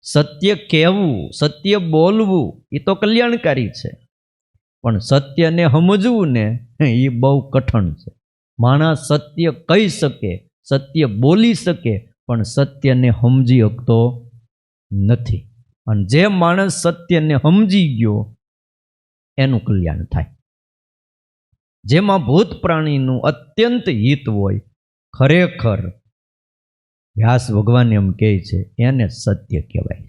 સત્ય કહેવું, સત્ય બોલવું એ તો કલ્યાણકારી છે, પણ સત્યને સમજવું ને એ બહુ કઠણ છે. માણસ સત્ય કહી શકે, સત્ય બોલી શકે, પણ સત્યને સમજી શકતો નથી. અને જે માણસ સત્યને સમજી ગયો એનું કલ્યાણ થાય. જેમાં ભૂત પ્રાણીનું અત્યંત હિત હોય, ખરેખર વ્યાસ ભગવાન એમ કહે છે એને સત્ય કહેવાય.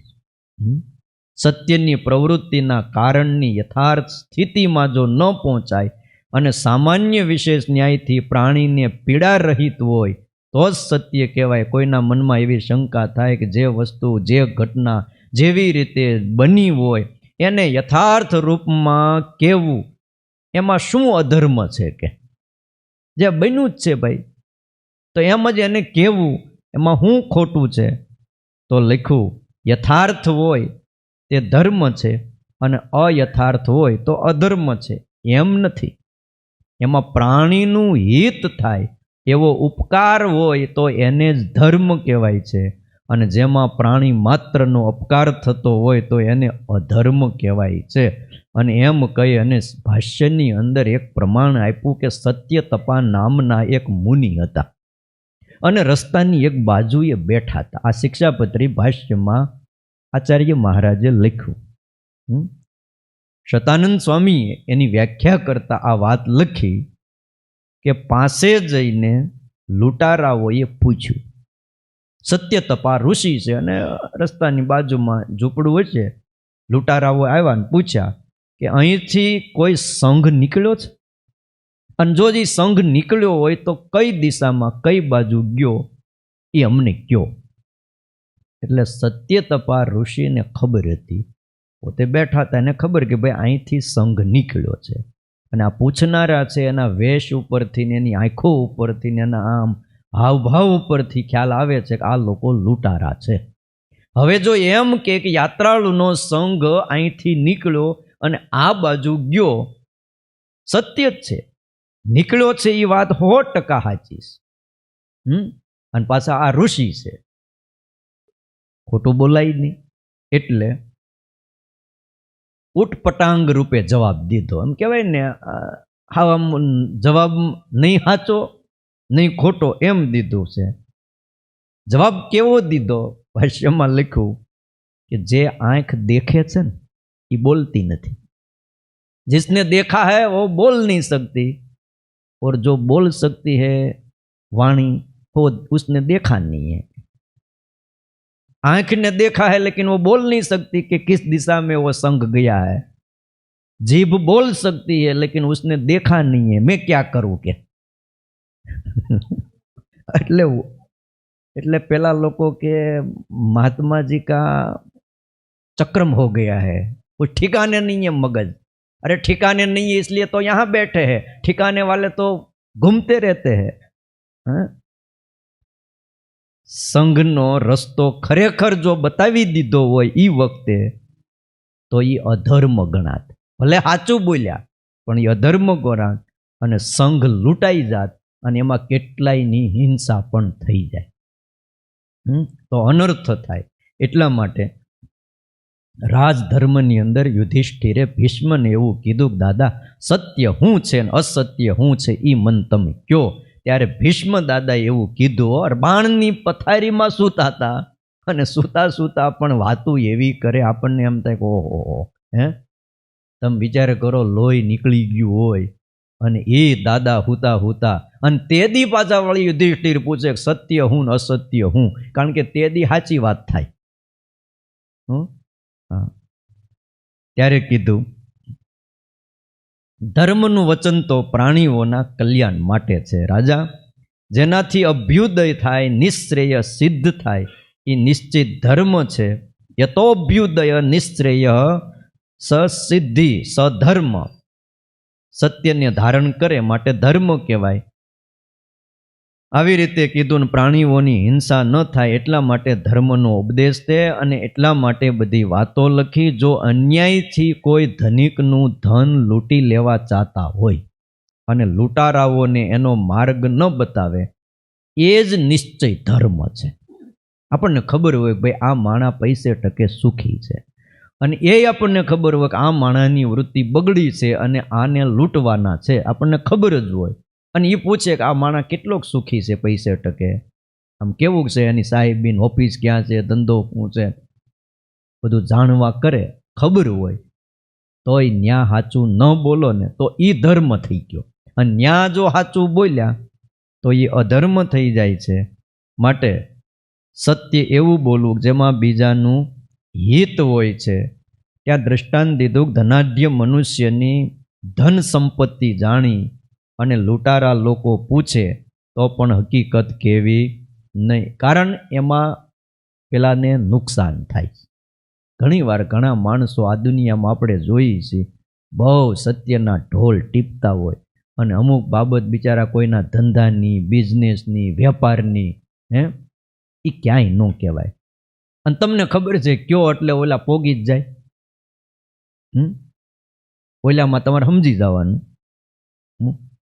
સત્યની પ્રવૃત્તિના કારણની યથાર્થ સ્થિતિમાં જો ન પહોંચાય અને સામાન્ય વિશેષ ન્યાયથી પ્રાણીને પીડા રહિત હોય તો જ સત્ય કહેવાય. કોઈના મનમાં એવી શંકા થાય કે જે વસ્તુ, જે ઘટના જેવી રીતે બની હોય એને યથાર્થ રૂપમાં કહેવું, એમાં શું અધર્મ છે? કે જે બન્યું જ છે ભાઈ, તો એમ જ એને કહેવું, એમાં શું ખોટું છે? તો લખ્યું, યથાર્થ હોય તે ધર્મ છે અને અયથાર્થ હોય તો અધર્મ છે. એમ નથી. એમાં પ્રાણીનું હિત થાય એવો ઉપકાર હોય તો એને જ ધર્મ કહેવાય છે, અને જેમાં પ્રાણી માત્રનો અપકાર થતો હોય તો એને અધર્મ કહેવાય છે. અને એમ કહી અને ભાષ્યની અંદર એક પ્રમાણ આપ્યું કે સત્યતપા નામના એક મુનિ હતા અને રસ્તાની એક બાજુએ બેઠા હતા. આ શિક્ષાપત્રી ભાષ્યમાં આચાર્ય મહારાજે લખ્યું. શતાનંદ સ્વામીએ એની વ્યાખ્યા કરતા આ વાત લખી કે પાસે જઈને લૂંટારાઓએ પૂછ્યું, સત્યતપા ઋષિ છે અને રસ્તાની બાજુમાં ઝૂંપડું હોય છે, લૂંટારાઓ આવ્યા ને પૂછ્યા કે અહીંથી કોઈ સંઘ નીકળ્યો છે? અને જો એ સંઘ નીકળ્યો હોય તો કઈ દિશામાં, કઈ બાજુ ગયો એ અમને કયો. એટલે સત્યતપા ઋષિને ખબર હતી, પોતે બેઠા હતા, એને ખબર કે ભાઈ અહીંથી સંઘ નીકળ્યો છે. અને આ પૂછનારા છે એના વેશ ઉપરથી ને એની આંખો ઉપરથી ને એના આમ હાવભાવ ઉપરથી ખ્યાલ આવે છે કે આ લોકો લૂંટારા છે. હવે જો એમ કે યાત્રાળુનો સંઘ અહીંથી નીકળ્યો અને આ બાજુ ગયો, સત્ય જ છે, નીકળ્યો છે એ વાત 100% સાચી છે. અને પાછા આ ઋષિ છે, ખોટું બોલાય નહીં. એટલે ઉટપટાંગ રૂપે જવાબ દીધો. એમ કહેવાય ને, આમ જવાબ નહીં સાચો નહીં ખોટો એમ દીધું છે. જવાબ કેવો દીધો? ભાષ્યમાં લખ્યું કે જે આંખ દેખે છે ને એ બોલતી નથી, जिसने देखा है वो बोल नहीं सकती, और जो बोल सकती है वाणी वो उसने देखा नहीं है. आंख ने देखा है लेकिन वो बोल नहीं सकती कि किस दिशा में वो संघ गया है. जीभ बोल सकती है लेकिन उसने देखा नहीं है, मैं क्या करूं के. એટલે પેલા લોકો કે महात्मा जी का चक्रम हो गया है, कुछ ठिकाने नहीं है मगज। अरे ठिकाने नहीं है इसलिए तो यहाँ बैठे हैं, ठिकाने वाले तो घूमते रहते हैं। हाँ? संघનો રસ્તો ખરેખર જો બતાવી દીધો હોય એ વખતે તો એ અધર્મ ગણાત. ભલે સાચું બોલ્યા પણ એ અધર્મ ગણાત અને સંઘ લૂંટાઈ જાત અને એમાં કેટલાયની હિંસા પણ થઈ જાય, તો અનર્થ થાય. એટલા માટે રાજધર્મની અંદર યુધિષ્ઠિરે ભીષ્મને એવું કીધું કે દાદા સત્ય શું છે ને અસત્ય શું છે એ મન તમે કયો. ત્યારે ભીષ્મ દાદાએ એવું કીધું, બાણની પથારીમાં સૂતા હતા અને સૂતા સૂતા પણ વાતું એવી કરે આપણને એમ થાય કે ઓહો, હે તમે વિચાર કરો, લોહી નીકળી ગયું હોય અને એ દાદા હુતા હુતા અને તેદી પાછા વળી યુધિષ્ઠિર પૂછે સત્ય હું ને અસત્ય હું, કારણ કે તેદી સાચી વાત થાય. હા, ત્યારે કીધું ધર્મનું વચન તો પ્રાણીઓના કલ્યાણ માટે છે રાજા. જેનાથી અભ્યુદય થાય, નિશ્રેય સિદ્ધ થાય એ નિશ્ચિત ધર્મ છે. યતોભ્યુદય નિશ્રેય સસિદ્ધિ સધર્મ. સત્યને ધારણ કરે માટે ધર્મ કહેવાય. આવી રીતે કીધું ને પ્રાણીઓની હિંસા ન થાય એટલા માટે ધર્મનો ઉપદેશ છે અને એટલા માટે બધી વાતો લખી. જો અન્યાયથી કોઈ ધનિકનું ધન લૂંટી લેવા ચાહતા હોય અને લૂંટારાઓને એનો માર્ગ ન બતાવે એ જ નિશ્ચય ધર્મ છે. આપણને ખબર હોય કે ભાઈ આ માણા પૈસે ટકે સુખી છે અને એ આપણને ખબર હોય કે આ માણાની વૃત્તિ બગડી છે અને આને લૂંટવાના છે, આપણને ખબર જ હોય. અને એ પૂછે કે આ માણા કેટલોક સુખી છે પૈસે ટકે, આમ કેવું છે, એની સાહેબીન ઓફિસ ક્યાં છે, ધંધો શું છે, બધું જાણવા કરે, ખબર હોય તોય ન્યા સાચું ન બોલો ને તો એ ધર્મ થઈ ગયો. અને ન્યા જો સાચું બોલ્યા તો એ અધર્મ થઈ જાય છે. માટે સત્ય એવું બોલવું જેમાં બીજાનું હિત હોય છે. ત્યાં દ્રષ્ટાંત દીધું, ધનાઢ્ય મનુષ્યની ધન સંપત્તિ જાણી અને લૂંટારા લોકો પૂછે તો પણ હકીકત કહેવી નહીં, કારણ એમાં પેલાને નુકસાન થાય. ઘણીવાર ઘણા માણસો આ દુનિયામાં આપણે જોઈએ છીએ બહુ સત્યના ઢોલ ટીપતા હોય અને અમુક બાબત બિચારા કોઈના ધંધાની, બિઝનેસની, વેપારની, એ ક્યાંય ન કહેવાય. અને તમને ખબર છે કયો એટલે ઓલા પોગી જ જાય. ઓલામાં તમારે સમજી જવાનું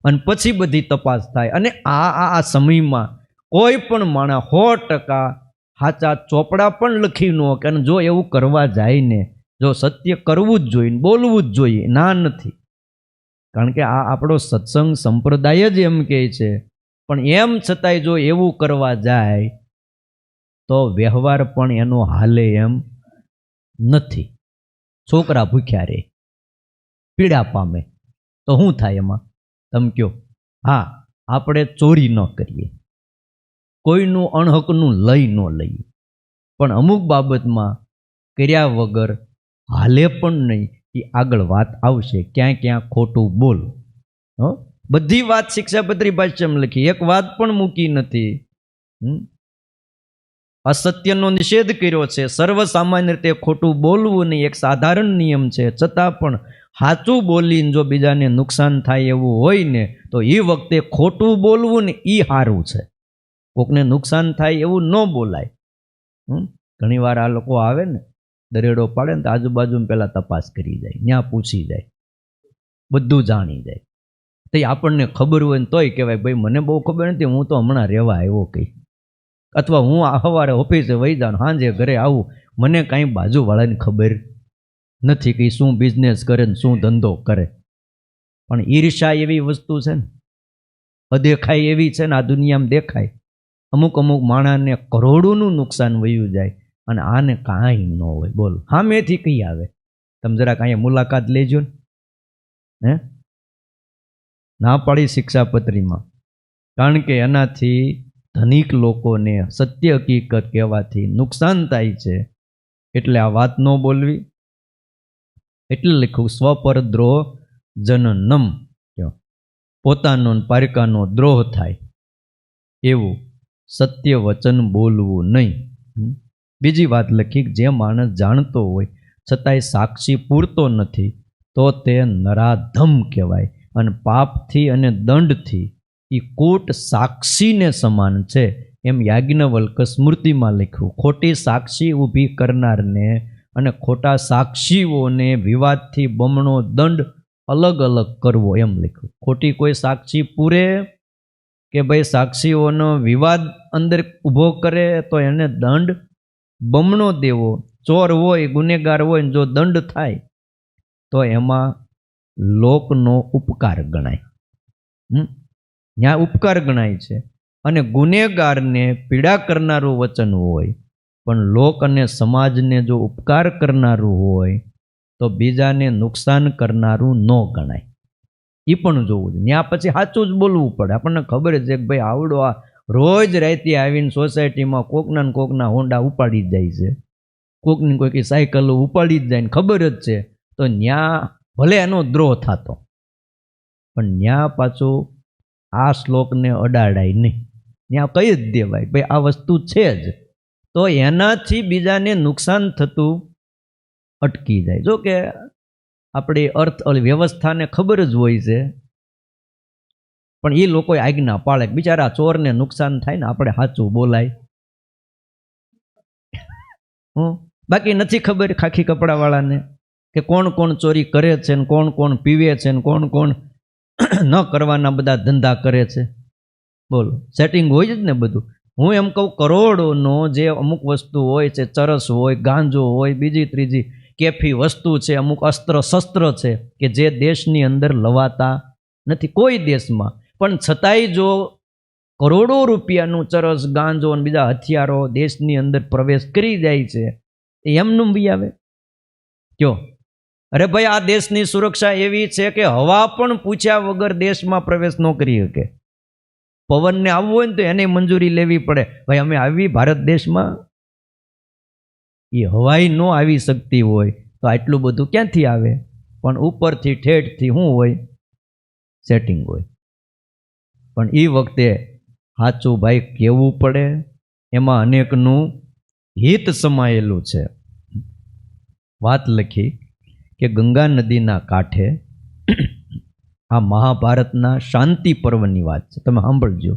અને પછી બધી તપાસ થાય. અને આ સમયમાં કોઈ પણ માણસ 100% સાચા ચોપડા પણ લખી ન કે જો એવું કરવા જાય ને, જો સત્ય કરવું જ જોઈએ, બોલવું જ જોઈએ, ના નથી. કારણ કે આ આપણો સત્સંગ સંપ્રદાય જ એમ કહે છે. પણ એમ છતાંય જો એવું કરવા જાય તો વ્યવહાર પણ એનો હાલે એમ નથી. છોકરા ભૂખ્યા રહે, પીડા પામે તો શું થાય એમાં તમે કહો? હા, આપણે ચોરી ન કરીએ, કોઈનું અણહકનું લઈ ન લઈએ, પણ અમુક બાબતમાં કર્યા વગર હાલે પણ નહીં. એ આગળ વાત આવશે, ક્યાં ક્યાં ખોટું બોલ. બધી વાત શિક્ષાપત્રી ભાષ્યમાં લખી, એક વાત પણ મૂકી નથી. અસત્યનો નિષેધ કર્યો છે. સર્વસામાન્ય રીતે ખોટું બોલવું નહીં એક સાધારણ નિયમ છે, છતાં પણ સાચું બોલીને જો બીજાને નુકસાન થાય એવું હોય ને તો એ વખતે ખોટું બોલવું ને એ સારું છે. કોકને નુકસાન થાય એવું ન બોલાય. ઘણીવાર આ લોકો આવે ને દરેડો પાડે ને તો આજુબાજુ પહેલાં તપાસ કરી જાય, ત્યાં પૂછી જાય, બધું જાણી જાય. તો આપણને ખબર હોય ને તોય કહેવાય ભાઈ મને બહુ ખબર નથી, હું તો હમણાં રહેવા આવ્યો કંઈ, અથવા હું સવારે ઓફિસે વહી જાઉં, સાંજે ઘરે આવું, મને કાંઈ બાજુવાળાની ખબર નથી કે શું બિઝનેસ કરે ને શું ધંધો કરે. પણ ઈર્ષા એવી વસ્તુ છે ને, અદેખાય એવી છે ને, આ દુનિયામાં દેખાય. અમુક માણસને કરોડોનું નુકસાન વયું જાય અને આને કાંઈ ન હોય. બોલો સામેથી કઈ આવે? તમે જરા કાંઈ મુલાકાત લેજો ને. ના પાડી શિક્ષાપત્રીમાં, કારણ કે એનાથી ધનિક લોકોને સત્ય હકીકત કહેવાથી નુકસાન થાય છે. એટલે આ વાત ન બોલવી. એટલે લખ્યું સ્વપરદ્રોહ જનનમ, પોતાનો પારકાનો દ્રોહ થાય એવું સત્ય વચન બોલવું નહીં. બીજી વાત લખી કે જે માણસ જાણતો હોય છતાંય સાક્ષી પૂરતો નથી તો તે નરાધમ કહેવાય, અને પાપથી અને દંડથી એ કૂટ સાક્ષીને સમાન છે, એમ યાજ્ઞવલ્ક સ્મૃતિમાં લખ્યું. ખોટી સાક્ષી ઊભી કરનારને અને ખોટા સાક્ષીઓને વિવાદથી બમણો દંડ અલગ અલગ કરવો, એમ લખ્યું. ખોટી કોઈ સાક્ષી પૂરે કે ભાઈ સાક્ષીઓનો વિવાદ અંદર ઊભો કરે તો એને દંડ બમણો દેવો. ચોર હોય, ગુનેગાર હોય ને જો દંડ થાય તો એમાં લોકનો ઉપકાર ગણાય. ત્યાં ઉપકાર ગણાય છે. અને ગુનેગારને પીડા કરનારું વચન હોય, પણ લોક અને સમાજને જો ઉપકાર કરનારું હોય તો બીજાને નુકસાન કરનારું ન ગણાય. એ પણ જોવું છે. ત્યાં પછી સાચું જ બોલવું પડે. આપણને ખબર છે કે ભાઈ આવડો આ રોજ રાતે આવીને સોસાયટીમાં કોકના ને કોકના હોન્ડા ઉપાડી જ જાય છે, કોકની કોઈક સાયકલો ઉપાડી જ જાય ને ખબર જ છે, તો ત્યાં ભલે એનો દ્રોહ થતો, પણ ત્યાં પાછું આ શ્લોકને અડાડાય નહીં. ત્યાં કહી જ દેવાય ભાઈ આ વસ્તુ છે જ, તો એનાથી બીજાને નુકસાન થતું અટકી જાય. જો કે આપણી અર્થ વ્યવસ્થાને ખબર જ હોય છે, પણ એ લોકો આજ્ઞા પાળે. બિચારા ચોરને નુકસાન થાય ને આપણે સાચું બોલાય. બાકી નથી ખબર ખાખી કપડાવાળાને કે કોણ કોણ ચોરી કરે છે ને કોણ કોણ પીવે છે ને કોણ કોણ ન કરવાના બધા ધંધા કરે છે. બોલો, સેટિંગ હોય જ ને બધું. હું એમ કહું કરોડોનો જે અમુક વસ્તુ હોય છે, ચરસ હોય, ગાંજો હોય, બીજી ત્રીજી કેફી વસ્તુ છે, અમુક અસ્ત્ર શસ્ત્ર છે કે જે દેશની અંદર લવાતા નથી કોઈ દેશમાં, પણ છતાંય જો કરોડો રૂપિયાનું ચરસ, ગાંજો અને બીજા હથિયારો દેશની અંદર પ્રવેશ કરી જાય છે, એમનું બી આવે કયો? અરે ભાઈ આ દેશની સુરક્ષા એવી છે કે હવા પણ પૂછ્યા વગર દેશમાં પ્રવેશ ન કરી શકે. પવનને આવવું હોય ને તો એને મંજૂરી લેવી પડે. ભાઈ અમે આવી ભારત દેશમાં, એ હવાઈ ન આવી શકતી હોય તો આટલું બધું ક્યાંથી આવે? પણ ઉપરથી ઠેઠથી શું હોય? સેટિંગ હોય. પણ એ વખતે સાચું ભાઈ કહેવું પડે, એમાં અનેકનું હિત સમાયેલું છે. વાત લખી કે ગંગા નદીના કાંઠે આ મહાભારતના શાંતિ પર્વની વાત છે, તમે સાંભળજો.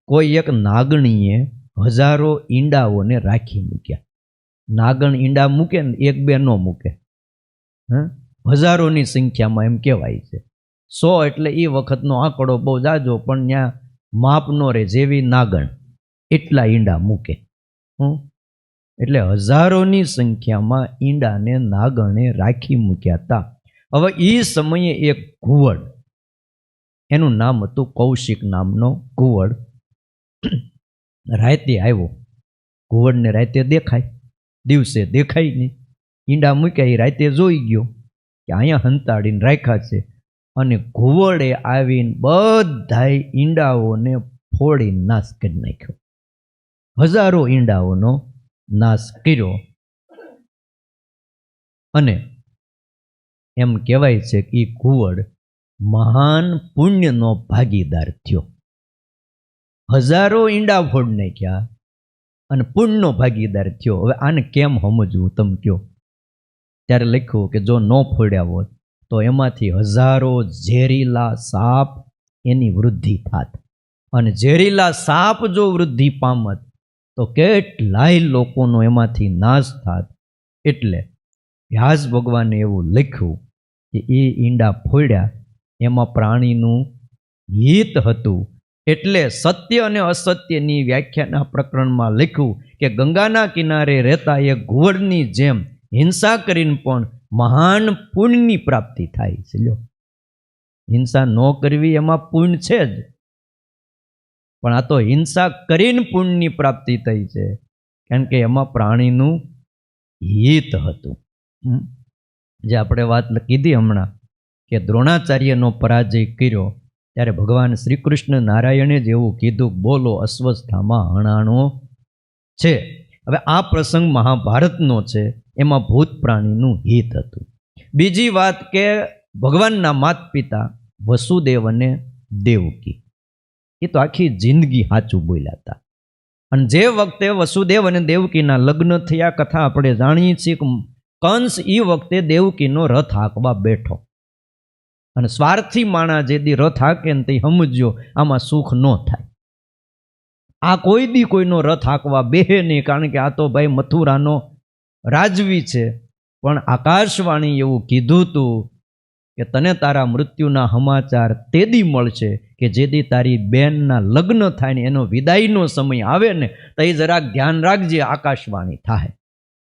કોઈ એક નાગણીએ હજારો ઈંડાઓને રાખી મૂક્યા. નાગણ ઈંડા મૂકે ને એક બે ન મૂકે, હજારોની સંખ્યામાં એમ કહેવાય છે. 100 એટલે એ વખતનો આંકડો બહુ જાજો, પણ ત્યાં માપ ન રહે. જેવી નાગણ એટલા ઈંડા મૂકે. એટલે હજારોની સંખ્યામાં ઈંડાને નાગણે રાખી મૂક્યા હતા. હવે એ સમયે એક ઘુવડ, એનું નામ હતું કૌશિક નામનો ઘુવડ, રાતે આવ્યો. ઘુવડને રાતે દેખાય, દિવસે દેખાય નહીં. ઈંડા મૂક્યા એ રાતે જોઈ ગયો કે અહીંયા હંતાડીને રાખ્યા છે, અને ઘુવડે આવીને બધાય ઈંડાઓને ફોડી નાશ કરી નાખ્યો. હજારો ઈંડાઓનો નાશ કર્યો. અને એમ કહેવાય છે કે એ ઘુવડ મહાન પુણ્યનો ભાગીદાર થયો. હજારો ઈંડા ફોડ નાખ્યા અને પુણ્યનો ભાગીદાર થયો. હવે આને કેમ સમજવું તમે કહો? ત્યારે લખ્યું કે જો ન ફોડ્યા હોત તો એમાંથી હજારો ઝેરીલા સાપ એની વૃદ્ધિ થાત, અને ઝેરીલા સાપ જો વૃદ્ધિ પામત તો કેટલાય લોકોનો એમાંથી નાશ થાત. એટલે વ્યાસ ભગવાને એવું લખ્યું કે એ ઈંડા ફોડ્યા એમાં પ્રાણીનું હિત હતું. એટલે સત્ય અને અસત્યની વ્યાખ્યાના પ્રકરણમાં લખ્યું કે ગંગાના કિનારે રહેતા એક ઘુવડની જેમ હિંસા કરીને પણ મહાન પુણ્યની પ્રાપ્તિ થાય છે. લ્યો, હિંસા ન કરવી એમાં પુણ્ય છે જ, પણ આ તો હિંસા કરીને પુણ્યની પ્રાપ્તિ થઈ છે, કારણ કે એમાં પ્રાણીનું હિત હતું. જે આપણે વાત કીધી હમણાં કે દ્રોણાચાર્યનો પરાજય કર્યો ત્યારે ભગવાન શ્રી કૃષ્ણ નારાયણે જ એવું કીધું, બોલો અસ્વસ્થામાં હણાણો છે. હવે આ પ્રસંગ મહાભારતનો છે, એમાં ભૂત પ્રાણીનું હિત હતું. બીજી વાત કે ભગવાનના માતા પિતા વસુદેવ અને દેવકી, એ તો આખી જિંદગી સાચું બોલ્યા હતા. અને જે વખતે વસુદેવ અને દેવકીના લગ્ન થયા કથા આપણે જાણીએ છીએ કે કંસ એ વખતે દેવકીનો રથ હાંકવા બેઠો. અને સ્વાર્થી માણા જે દી રથ હાંકે ને તે સમજો આમાં સુખ ન થાય. આ કોઈ દી કોઈનો રથ હાંકવા બેહે નહીં, કારણ કે આ તો ભાઈ મથુરાનો રાજવી છે. પણ આકાશવાણી એવું કીધું તું કે તને તારા મૃત્યુના સમાચાર તે દી મળશે કે જે દી તારી બેનના લગ્ન થાય ને એનો વિદાયનો સમય આવે ને તો એ જરાક ધ્યાન રાખજે, આકાશવાણી થાય.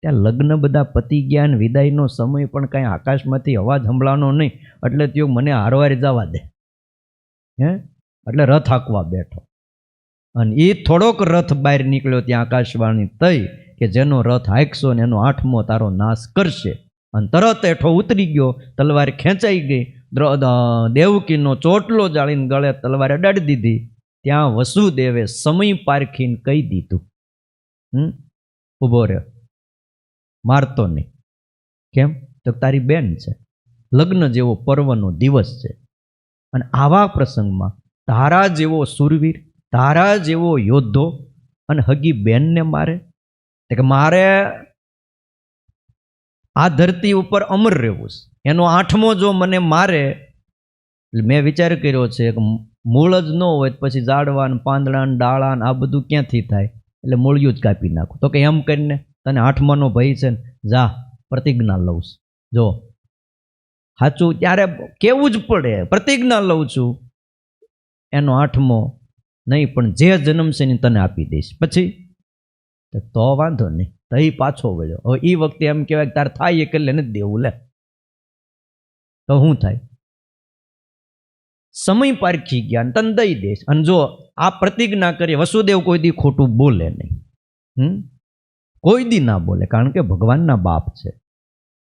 ત્યાં લગ્ન બધા પતી ગયા ને વિદાયનો સમય પણ કાંઈ આકાશમાંથી અવાજ સંભળાનો નહીં. એટલે ત્યો મને હારવાર જવા દે, એટલે રથ હાંકવા બેઠો. અને એ થોડોક રથ બહાર નીકળ્યો ત્યાં આકાશવાણી થઈ કે જેનો રથ હાંકશો ને એનો 8મો તારો નાશ કરશે. અને તરત હેઠો ઉતરી ગયો, તલવાર ખેંચાઈ ગઈ, દેવકીનો ચોટલો જાળીને ગળે તલવાર અડાડી દીધી. ત્યાં વસુદેવે સમય પારખીને કહી દીધું, ઊભો રહ્યો, મારતો નહીં. કેમ? તો તારી બેન છે, લગ્ન જેવો પર્વનો દિવસ છે. અને આવા પ્રસંગમાં તારા જેવો સુરવીર, તારા જેવો યોદ્ધો અને હગી બેનને મારે? કે મારે આ ધરતી ઉપર અમર રહેવું છે. એનો 8મો જો મને મારે, મેં વિચાર કર્યો છે કે મૂળ જ ન હોય પછી ઝાડવા ને પાંદડા ને ડાળા ને આ બધું ક્યાંથી થાય, એટલે મૂળિયું જ કાપી નાખું. તો કે એમ કરીને તને 8માનો ભય છે ને, જા પ્રતિજ્ઞા લઉં છું. જો સાચું ત્યારે કેવું જ પડે, પ્રતિજ્ઞા લઉં છું એનો 8મો નહીં, પણ જે જન્મશે ને તને આપી દઈશ. પછી તો વાંધો નહીં, તો એ પાછો વળ્યો. હવે એ વખતે એમ કહેવાય કે તાર થાય એ એટલે નથી દેવું, લે તો શું થાય? સમય પારખી ગયા ને તને દઈ દઈશ. અને જો આ પ્રતિજ્ઞા કરીએ, વસુદેવ કોઈ દી ખોટું બોલે નહીં, કોઈ દી ના બોલે, કારણ કે ભગવાનના બાપ છે.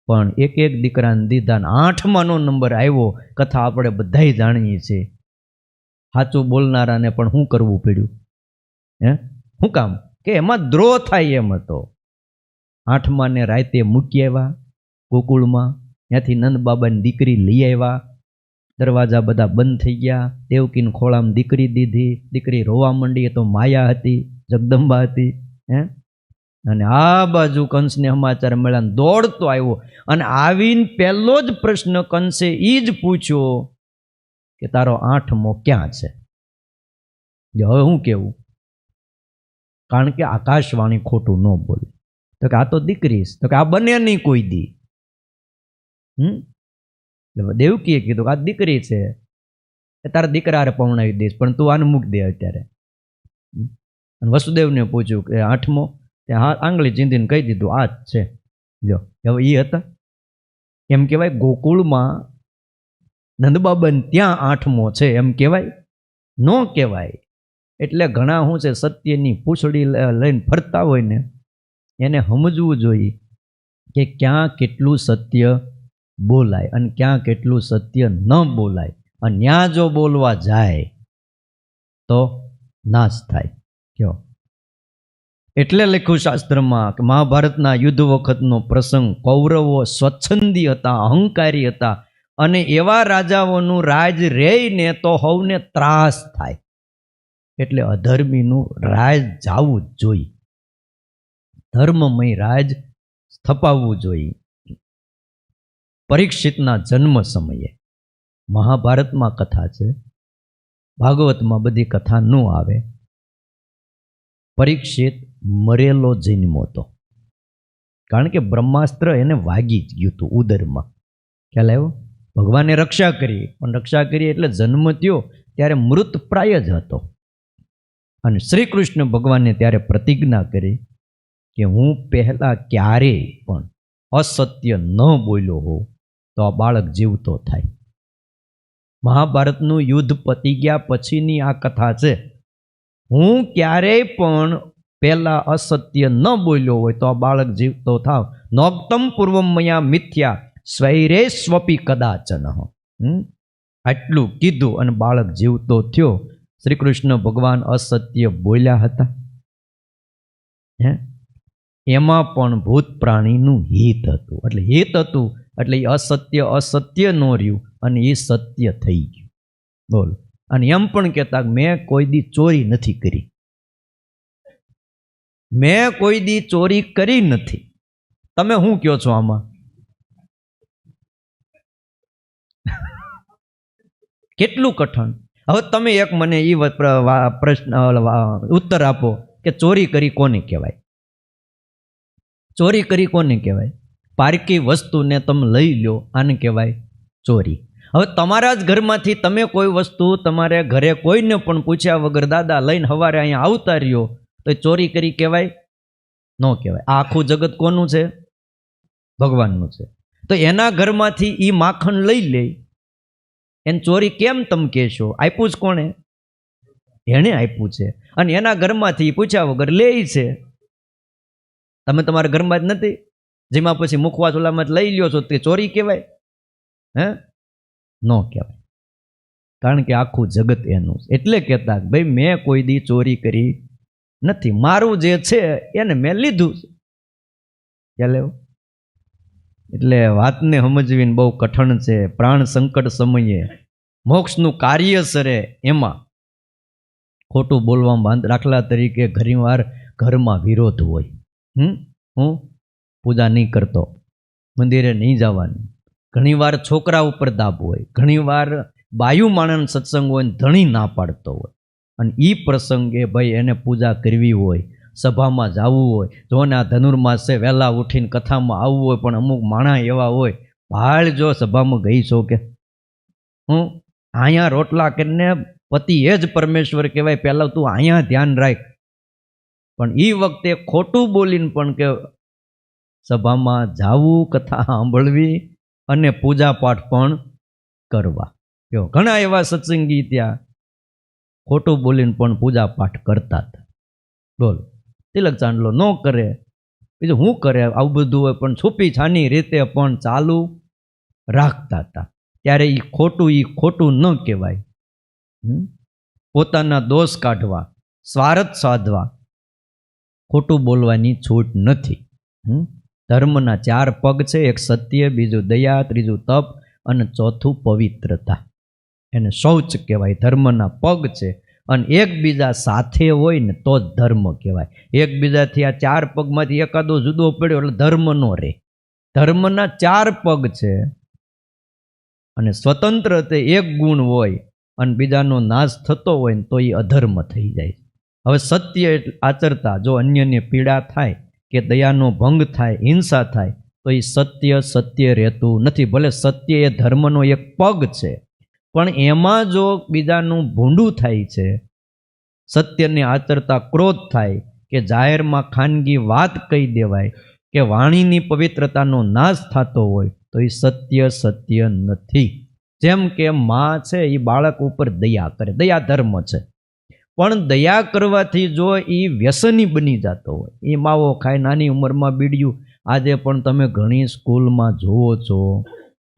પણ એક એક દીકરાને દીધા ને 8માનો નંબર આવ્યો. કથા આપણે બધાય જાણીએ છીએ. સાચું બોલનારાને પણ શું કરવું પડ્યું? શું કામ? કે એમાં દ્રોહ થાય એમ હતો. 8માને રાતે મૂકી આવ્યા ગોકુળમાં, ત્યાંથી નંદ બાબાની દીકરી લઈ આવ્યા. દરવાજા બધા બંધ થઈ ગયા. દેવકીને ખોળામાં દીકરી દીધી. દીકરી રોવા માંડી. એ તો માયા હતી, જગદંબા હતી. અને આ બાજુ કંસને સમાચાર મળ્યા, દોડતો આવ્યો. અને આવીને પહેલો જ પ્રશ્ન કંસે એ જ પૂછ્યો કે તારો 8મો ક્યાં છે? હવે હું કેવું? કારણ કે આકાશવાણી ખોટું ન બોલે. તો કે આ તો દીકરી છે. તો કે આ બને નહીં કોઈ દી. દેવકીએ કીધું કે આ દીકરી છે, એ તારા દીકરાને પવણાવી દઈશ, પણ તું આને મૂક દે અત્યારે. અને વસુદેવને પૂછ્યું કે 8મો? ત્યાં આંગળી ચીંધીને કહી દીધું આ જ છે. જો હવે એ હતા. એમ કહેવાય ગોકુળમાં નંદબાબાને ત્યાં 8મો છે એમ કહેવાય? ન કહેવાય. એટલે ઘણા શું છે, સત્યની પૂંછડી લઈને ફરતા હોય ને એને સમજવું જોઈએ કે ક્યાં કેટલું સત્ય બોલાય અને ક્યાં કેટલું સત્ય ન બોલાય. અને ત્યાં જો બોલવા જાય તો નાશ થાય. કયો? એટલે લખ્યું શાસ્ત્રમાં કે મહાભારતના યુદ્ધ વખતનો પ્રસંગ, કૌરવો સ્વચ્છંદી હતા, અહંકારી હતા, અને એવા રાજાઓનું રાજ રહીને તો હવને ત્રાસ થાય. એટલે અધર્મીનું રાજ જાવું જ જોઈએ, ધર્મમય રાજ સ્થપાવવું જોઈએ. પરીક્ષિતના જન્મ સમયે મહાભારતમાં કથા છે, ભાગવતમાં બધી કથા ન આવે. પરીક્ષિત મરેલો જન્મો હતો, કારણ કે બ્રહ્માસ્ત્ર એને વાગી જ ગયું હતું ઉદરમાં. ખ્યાલ આવ્યો? ભગવાને રક્ષા કરી, પણ રક્ષા કરી એટલે જન્મ થયો ત્યારે મૃત પ્રાય જ હતો. અને શ્રી કૃષ્ણ ભગવાને ત્યારે પ્રતિજ્ઞા કરી કે હું પહેલા ક્યારેય પણ અસત્ય ન બોલ્યો હોઉં તો આ બાળક જીવતો થાય. મહાભારતનું યુદ્ધ પતી ગયા પછીની આ કથા છે. હું ક્યારેય પણ પહેલા અસત્ય ન બોલ્યો હોય તો આ બાળક જીવતો થાવ. નોક્તમ પૂર્વમ મયા મિથ્યા સ્વૈરે સ્વપી કદાચન. આટલું કીધું અને બાળક જીવતો થયો. શ્રી કૃષ્ણ ભગવાન અસત્ય બોલ્યા હતા, એમાં પણ ભૂત પ્રાણીનું હિત હતું. એટલે હિત હતું એટલે એ અસત્ય ન રહ્યું અને એ સત્ય થઈ ગયું. બોલો. અને એમ પણ કહેતા મેં કોઈ દી ચોરી નથી કરી. મેં કોઈ દી ચોરી કરી નથી. તમે શું કહો છો આમાં? કેટલું કઠણ. હવે તમે એક મને એ પ્રશ્ન ઉત્તર આપો કે ચોરી કરી કોને કહેવાય? ચોરી કરી કોને કહેવાય? પારકી વસ્તુને તમે લઈ લો, આને કહેવાય ચોરી. હવે તમારા જ ઘરમાંથી તમે કોઈ વસ્તુ તમારે ઘરે કોઈને પણ પૂછ્યા વગર દાદા લઈને સવારે અહીંયા આવતા રહ્યો, તો ચોરી કરી કહેવાય? ન કહેવાય. આ આખું જગત કોનું છે? ભગવાનનું છે. તો એના ઘરમાંથી એ માખણ લઈ લે, એને ચોરી કેમ તમે કહેશો? આપ્યું જ કોણે? એણે આપ્યું છે. અને એના ઘરમાંથી પૂછ્યા વગર લે છે. તમે તમારા ઘરમાં જ નથી, જેમાં પછી મુખવાસ ઓલામાં જ લઈ લ્યો છો, તે ચોરી કહેવાય? હે? ન કહેવાય. કારણ કે આખું જગત એનું છે. એટલે કહેતા ભાઈ મેં કોઈ દી ચોરી કરી નથી, મારું જે છે એને મેં લીધું છે. ચાલે. એટલે વાતને સમજવીને બહુ કઠણ છે. પ્રાણ સંકટ સમયે મોક્ષનું કાર્ય સરે એમાં ખોટું બોલવામાં, દાખલા તરીકે ઘણીવાર ઘરમાં વિરોધ હોય, હું પૂજા નહીં કરતો, મંદિરે નહીં જવાનું, ઘણીવાર છોકરા ઉપર દાબ હોય, ઘણીવાર બાયુ માણસ સત્સંગ હોય, ધણી ના પાડતો હોય, અને એ પ્રસંગે ભાઈ એને પૂજા કરવી હોય, સભામાં જવું હોય, જોને આ ધનુર્માસ છે, વહેલા ઉઠીને કથામાં આવવું હોય, પણ અમુક માણા એવા હોય, ભાળ જો સભામાં ગઈ છો કે હું અહીંયા રોટલા કરીને પતિ એ જ પરમેશ્વર કહેવાય, પહેલાં તું અહીંયા ધ્યાન રાખ. પણ એ વખતે ખોટું બોલીને પણ કે સભામાં જાવું, કથા સાંભળવી અને પૂજા પાઠ પણ કરવા. ઘણા એવા સત્સંગી ત્યાં ખોટું બોલીને પણ પૂજા પાઠ કરતા હતા. બોલો, તિલક ચાંદલો ન કરે, બીજું શું કરે? આવું બધું હોય પણ છુપી છાની રીતે પણ ચાલુ રાખતા હતા. ત્યારે એ ખોટું ન કહેવાય. પોતાના દોષ કાઢવા, સ્વાર્થ સાધવા ખોટું બોલવાની છૂટ નથી. ધર્મના 4 પગ છે. એક સત્ય, બીજું દયા, ત્રીજું તપ અને ચોથું પવિત્રતા. એને શૌચ કહેવાય. ધર્મના પગ છે. અને એકબીજા સાથે હોય ને તો જ ધર્મ કહેવાય. એકબીજાથી આ 4 પગમાંથી એકાદો જુદો પડ્યો એટલે ધર્મ નો રહે. ધર્મના 4 પગ છે. અને સ્વતંત્ર તે એક ગુણ હોય અને બીજાનો નાશ થતો હોય ને તો એ અધર્મ થઈ જાય. હવે સત્ય આચરતા જો અન્યને પીડા થાય કે દયાનો ભંગ થાય, હિંસા થાય, તો એ સત્ય રહેતું નથી. ભલે સત્ય એ ધર્મનો એક પગ છે, પણ એમાં જો બીજાનું ભૂંડું થાય છે, સત્યને આચરતા ક્રોધ થાય કે જાહેરમાં ખાનગી વાત કહી દેવાય કે વાણીની પવિત્રતાનો નાશ થતો હોય, તો એ સત્ય નથી. જેમ કે માં છે એ બાળક ઉપર દયા કરે, દયા ધર્મ છે. પણ દયા કરવાથી જો એ વ્યસની બની જતો હોય, એ માવો ખાય, નાની ઉંમરમાં બીડિયું. આજે પણ તમે ઘણી સ્કૂલમાં જુઓ છો,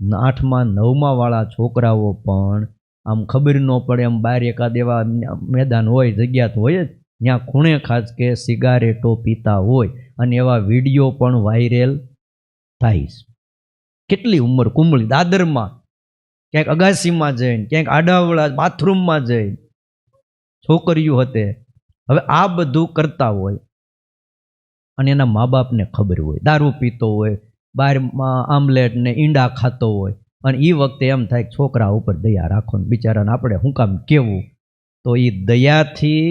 8મા 9મા વાળા છોકરાઓ પણ આમ ખબર ન પડે એમ બહાર એકાદ એવા મેદાન હોય, જગ્યા તો હોય જ, ત્યાં ખૂણે ખાસ કે સિગારેટો પીતા હોય અને એવા વિડીયો પણ વાયરલ થાય. કેટલી ઉંમર કુંબળી, દાદરમાં ક્યાંક અગાસીમાં જઈને, ક્યાંક આડાવડા બાથરૂમમાં જઈને છોકરીઓ હતે. હવે આ બધું કરતા હોય અને એના મા બાપને ખબર હોય, દારૂ પીતો હોય, બહારમાં આમલેટ ને ઈંડા ખાતો હોય, અને એ વખતે એમ થાય છોકરા ઉપર દયા રાખો ને બિચારાને આપણે શું કામ કેવું? તો એ દયાથી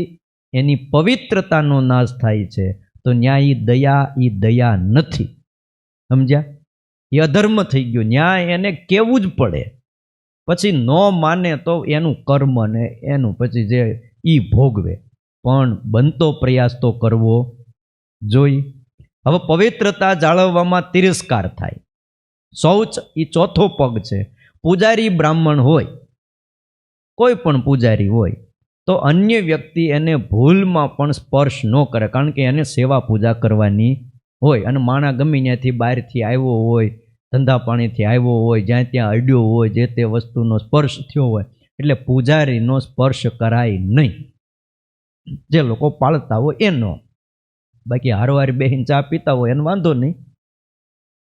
એની પવિત્રતાનો નાશ થાય છે. તો ન્યાય એ દયા નથી. સમજ્યા? એ અધર્મ થઈ ગયો. ન્યાય એને કેવું જ પડે. પછી ન માને તો એનું કર્મ ને એનું પછી જે એ ભોગવે, પણ બનતો પ્રયાસ તો કરવો જોઈ. હવે પવિત્રતા જાળવવામાં તિરસ્કાર થાય. શૌચ એ ચોથો પગ છે. પૂજારી બ્રાહ્મણ હોય, કોઈ પણ પૂજારી હોય, તો અન્ય વ્યક્તિ એને ભૂલમાં પણ સ્પર્શ ન કરે, કારણ કે એને સેવા પૂજા કરવાની હોય. અને માણા ગમે ત્યાંથી બહારથી આવ્યો હોય, ધંધા પાણીથી આવ્યો હોય, જ્યાં ત્યાં અડ્યો હોય, જે તે વસ્તુનો સ્પર્શ થયો હોય, એટલે પૂજારીનો સ્પર્શ કરાય નહીં. જે લોકો પાળતા હોય એનો, બાકી હારવાર બેહીને ચા પીતા હોય એને વાંધો નહીં.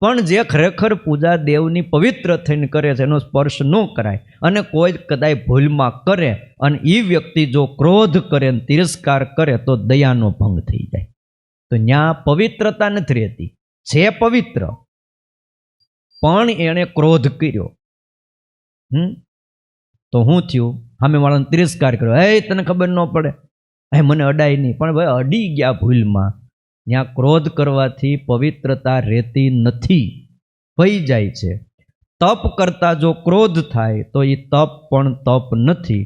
પણ જે ખરેખર પૂજા દેવની પવિત્ર થઈને કરે છે એનો સ્પર્શ ન કરાય. અને કોઈ કદાચ ભૂલમાં કરે અને એ વ્યક્તિ જો ક્રોધ કરે, તિરસ્કાર કરે, તો દયાનો ભંગ થઈ જાય. તો ત્યાં પવિત્રતા નથી રહેતી. છે પવિત્ર, પણ એણે ક્રોધ કર્યો. તો શું થયું? સામે વાળાને તિરસ્કાર કર્યો. હે, તને ખબર ન પડે, હે મને અડાય નહીં. પણ ભાઈ અડી ગયા ભૂલમાં. ત્યાં ક્રોધ કરવાથી પવિત્રતા રહેતી નથી, વહી જાય છે. તપ કરતા જો ક્રોધ થાય તો એ તપ પણ તપ નથી.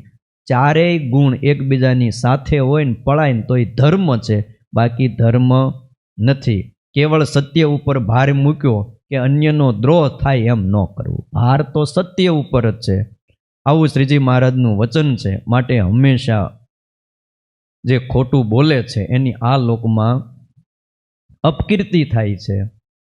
ચારેય ગુણ એકબીજાની સાથે હોય ને પળાય ને તો એ ધર્મ છે, બાકી ધર્મ નથી. કેવળ સત્ય ઉપર ભાર મૂક્યો કે અન્યનો દ્રોહ થાય એમ ન કરવું. ભાર તો સત્ય ઉપર જ છે. આવું શ્રીજી મહારાજનું વચન છે. માટે હંમેશા જે ખોટું બોલે છે એની આ લોકમાં અપકીર્તિ થાય છે.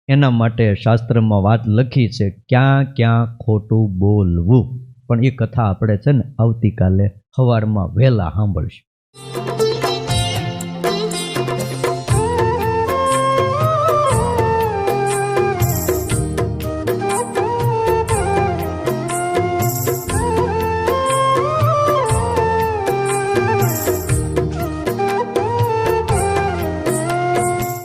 એના માટે શાસ્ત્રમાં વાત લખી છે, ક્યાં ક્યાં ખોટું બોલવું. પણ એ કથા આપણે છે ને આવતીકાલે સવારમાં વહેલા સાંભળશું.